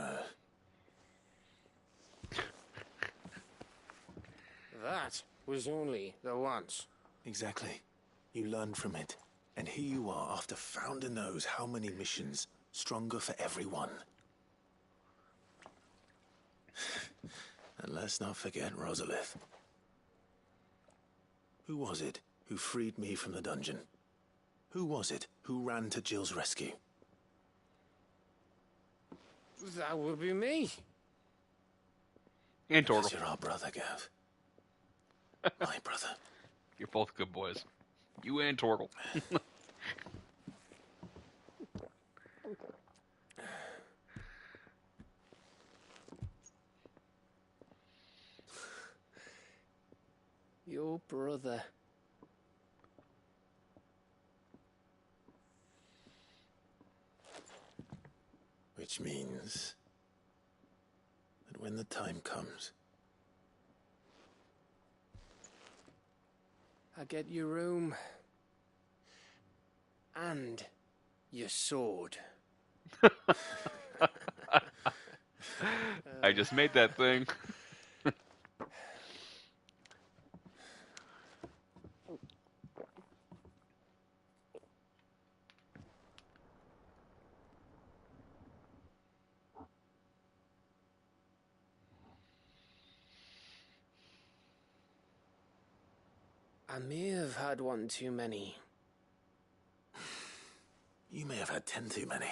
That was only the once. Exactly. You learned from it. And here you are, after Founder knows how many missions, stronger for everyone. And let's not forget Rosalith. Who was it who freed me from the dungeon? Who was it who ran to Jill's rescue? That would be me. And Because Torgal. you're our brother, Gav. My brother. You're both good boys. You and Torgal. Your brother. Which means that when the time comes, I get your room. And your sword. I just made that thing. I may have had one too many. you may have had 10 too many.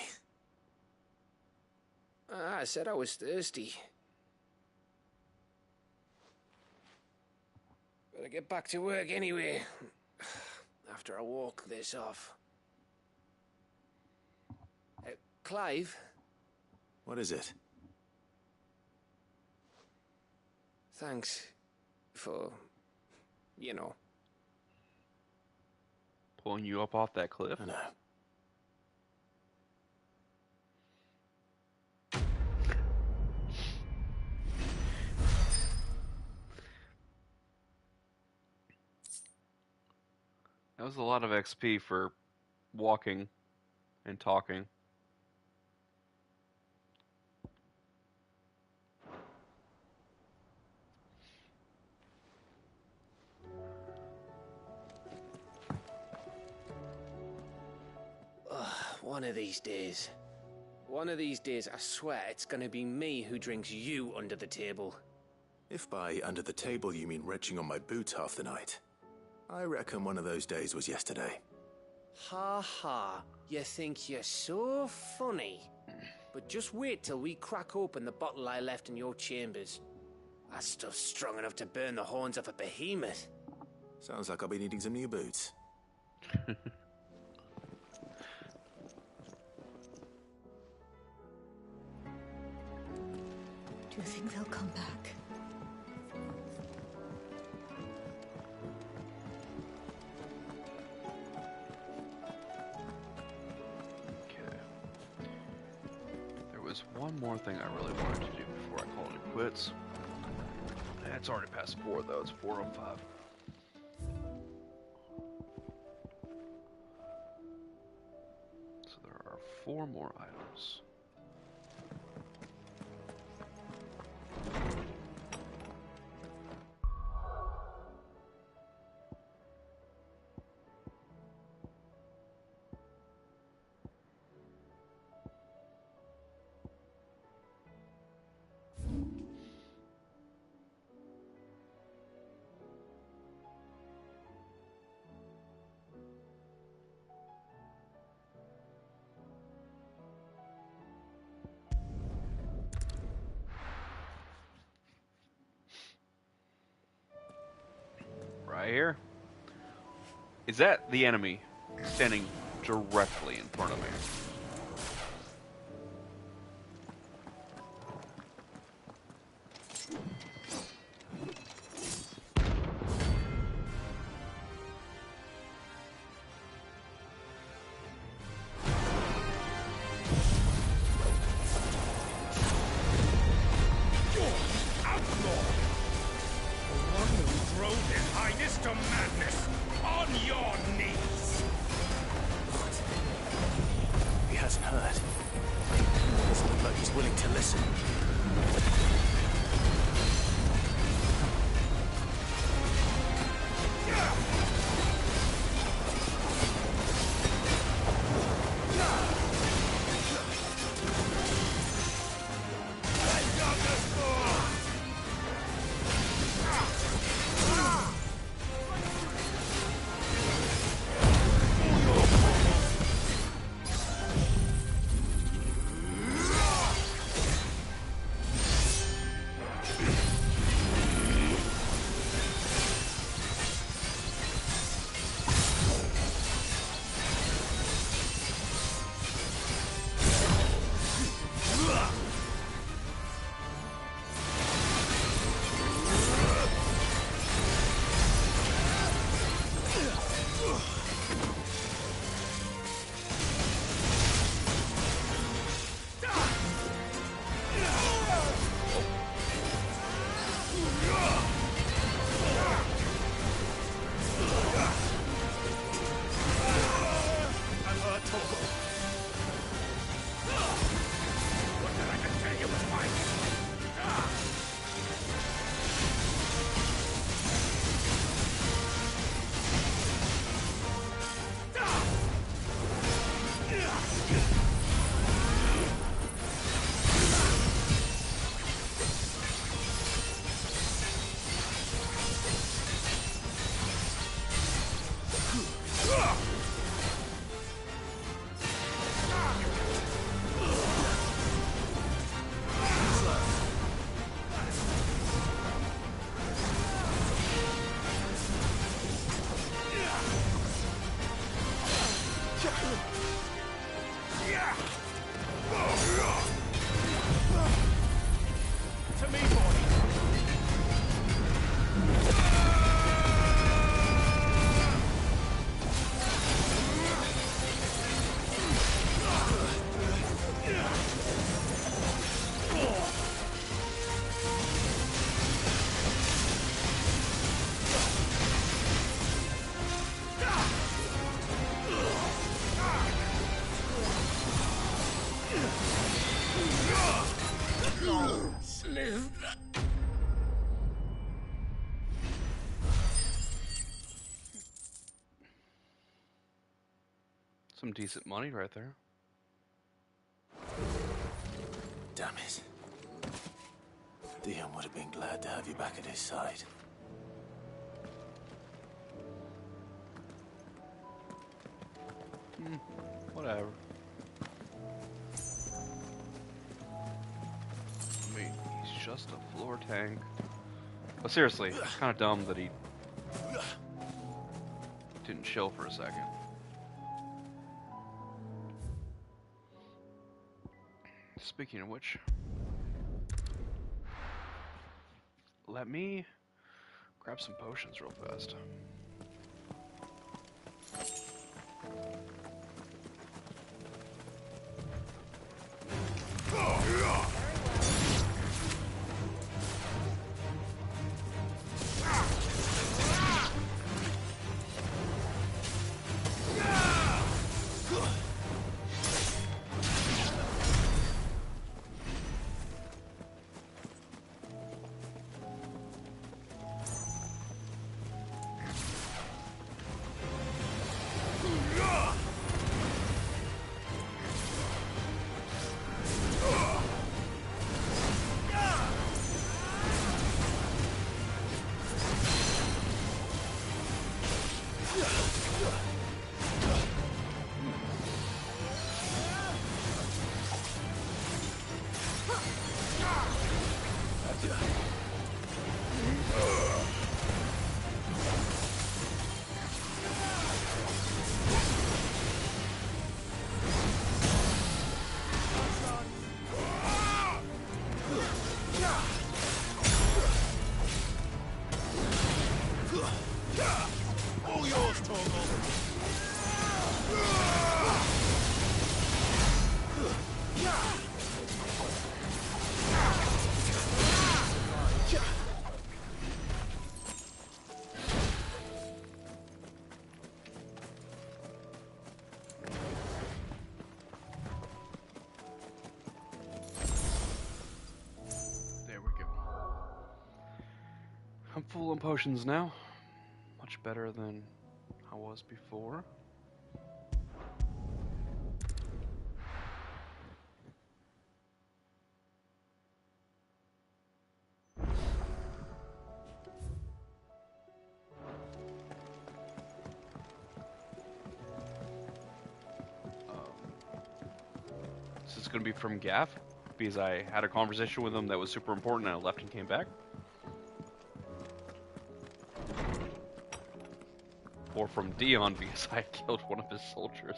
I said I was thirsty. Better get back to work anyway. after I walk this off. Clive? What is it? Thanks for, you know. Pulling you up off that cliff? I know. That was a lot of XP for walking and talking. One of these days. One of these days, I swear it's gonna be me who drinks you under the table. If by under the table you mean retching on my boots half the night, I reckon one of those days was yesterday. Ha ha, you think you're so funny. But just wait till we crack open the bottle I left in your chambers. That stuff's strong enough to burn the horns off a behemoth. Sounds like I'll be needing some new boots. Do you think they'll come back? Okay. There was one more thing I really wanted to do before I called it quits. It's already past 4 though, it's 4:05. So there are 4 more items. Right here. Is that the enemy standing directly in front of me? He hasn't heard. Doesn't look like he's willing to listen. To me, boy. Some decent money right there. Damn it. Dion would have been glad to have you back at his side. Whatever. I mean, he's just a floor tank. But seriously, it's kind of dumb that he didn't chill for a second. Speaking of which, let me grab some potions real fast. All yours, Torgal. There we go. I'm full on potions now. Much better than I was before. This is going to be from Gaff, because I had a conversation with him that was super important and I left and came back. Or from Dion, because I killed one of his soldiers.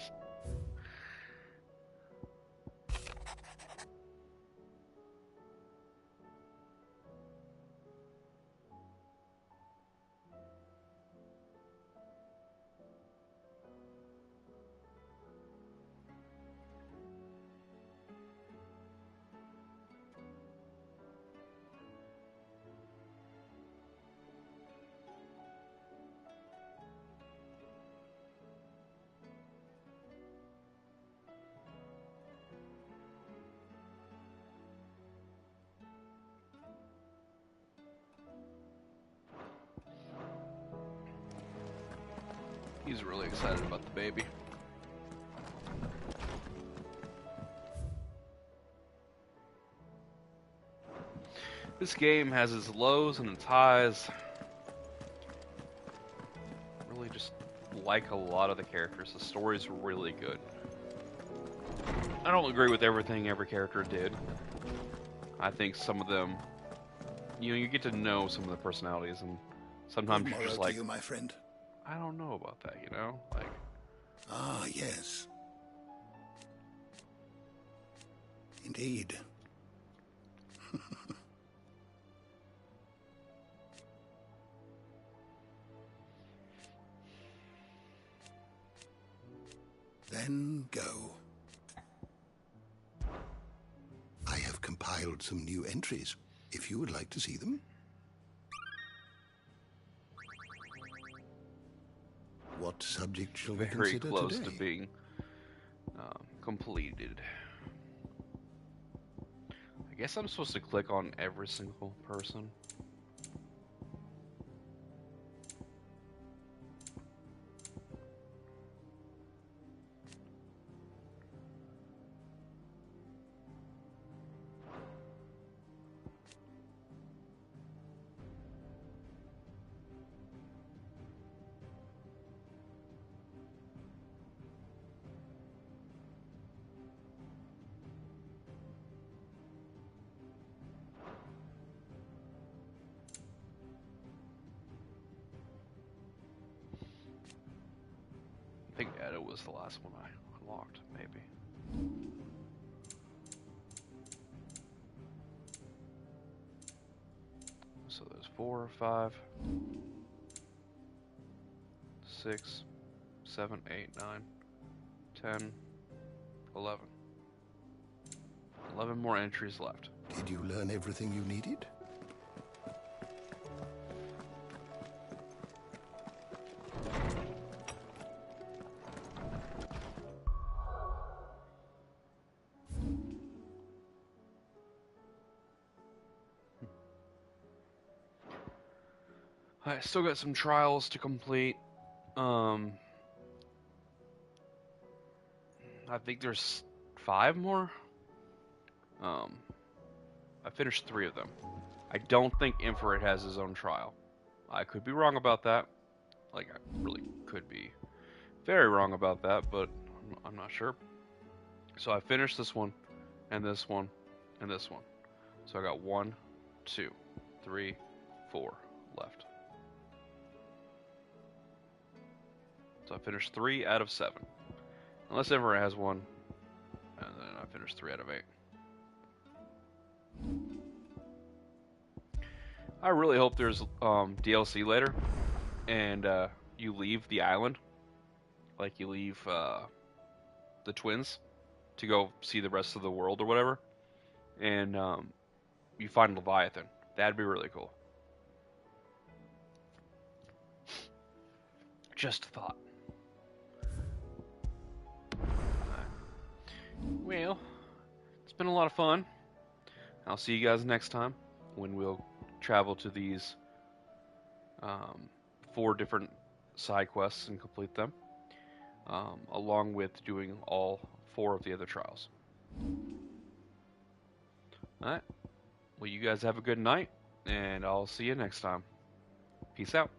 He's really excited about the baby. This game has its lows and its highs. Really just like a lot of the characters. The story's really good. I don't agree with everything every character did. I think some of them, you get to know some of the personalities, and sometimes you're just like, you, my friend. I don't know about that, Like, ah, yes. Indeed. Then go. I have compiled some new entries, if you would like to see them. What subject shall we Very consider close today? to being completed. I guess I'm supposed to click on every single person. I think Edda was the last one I unlocked, maybe. So there's 4, 5, 6, 7, 8, 9, 10, 11. 11 more entries left. Did you learn everything you needed? I still got some trials to complete. I think there's 5 more. I finished 3 of them. I don't think Infrared has his own trial. I could be wrong about that. Like, I really could be very wrong about that, but I'm not sure. So I finished this one, and this one, and this one. So I got 1, 2, 3, 4 left. So I finished 3 out of 7. Unless Everett has one, and then I finished 3 out of 8. I really hope there's DLC later, and you leave the island, like you leave the twins, to go see the rest of the world or whatever, and you find Leviathan. That'd be really cool. Just a thought. Well, it's been a lot of fun. I'll see you guys next time when we'll travel to these 4 different side quests and complete them, along with doing all 4 of the other trials. Alright. Well, you guys have a good night, and I'll see you next time. Peace out.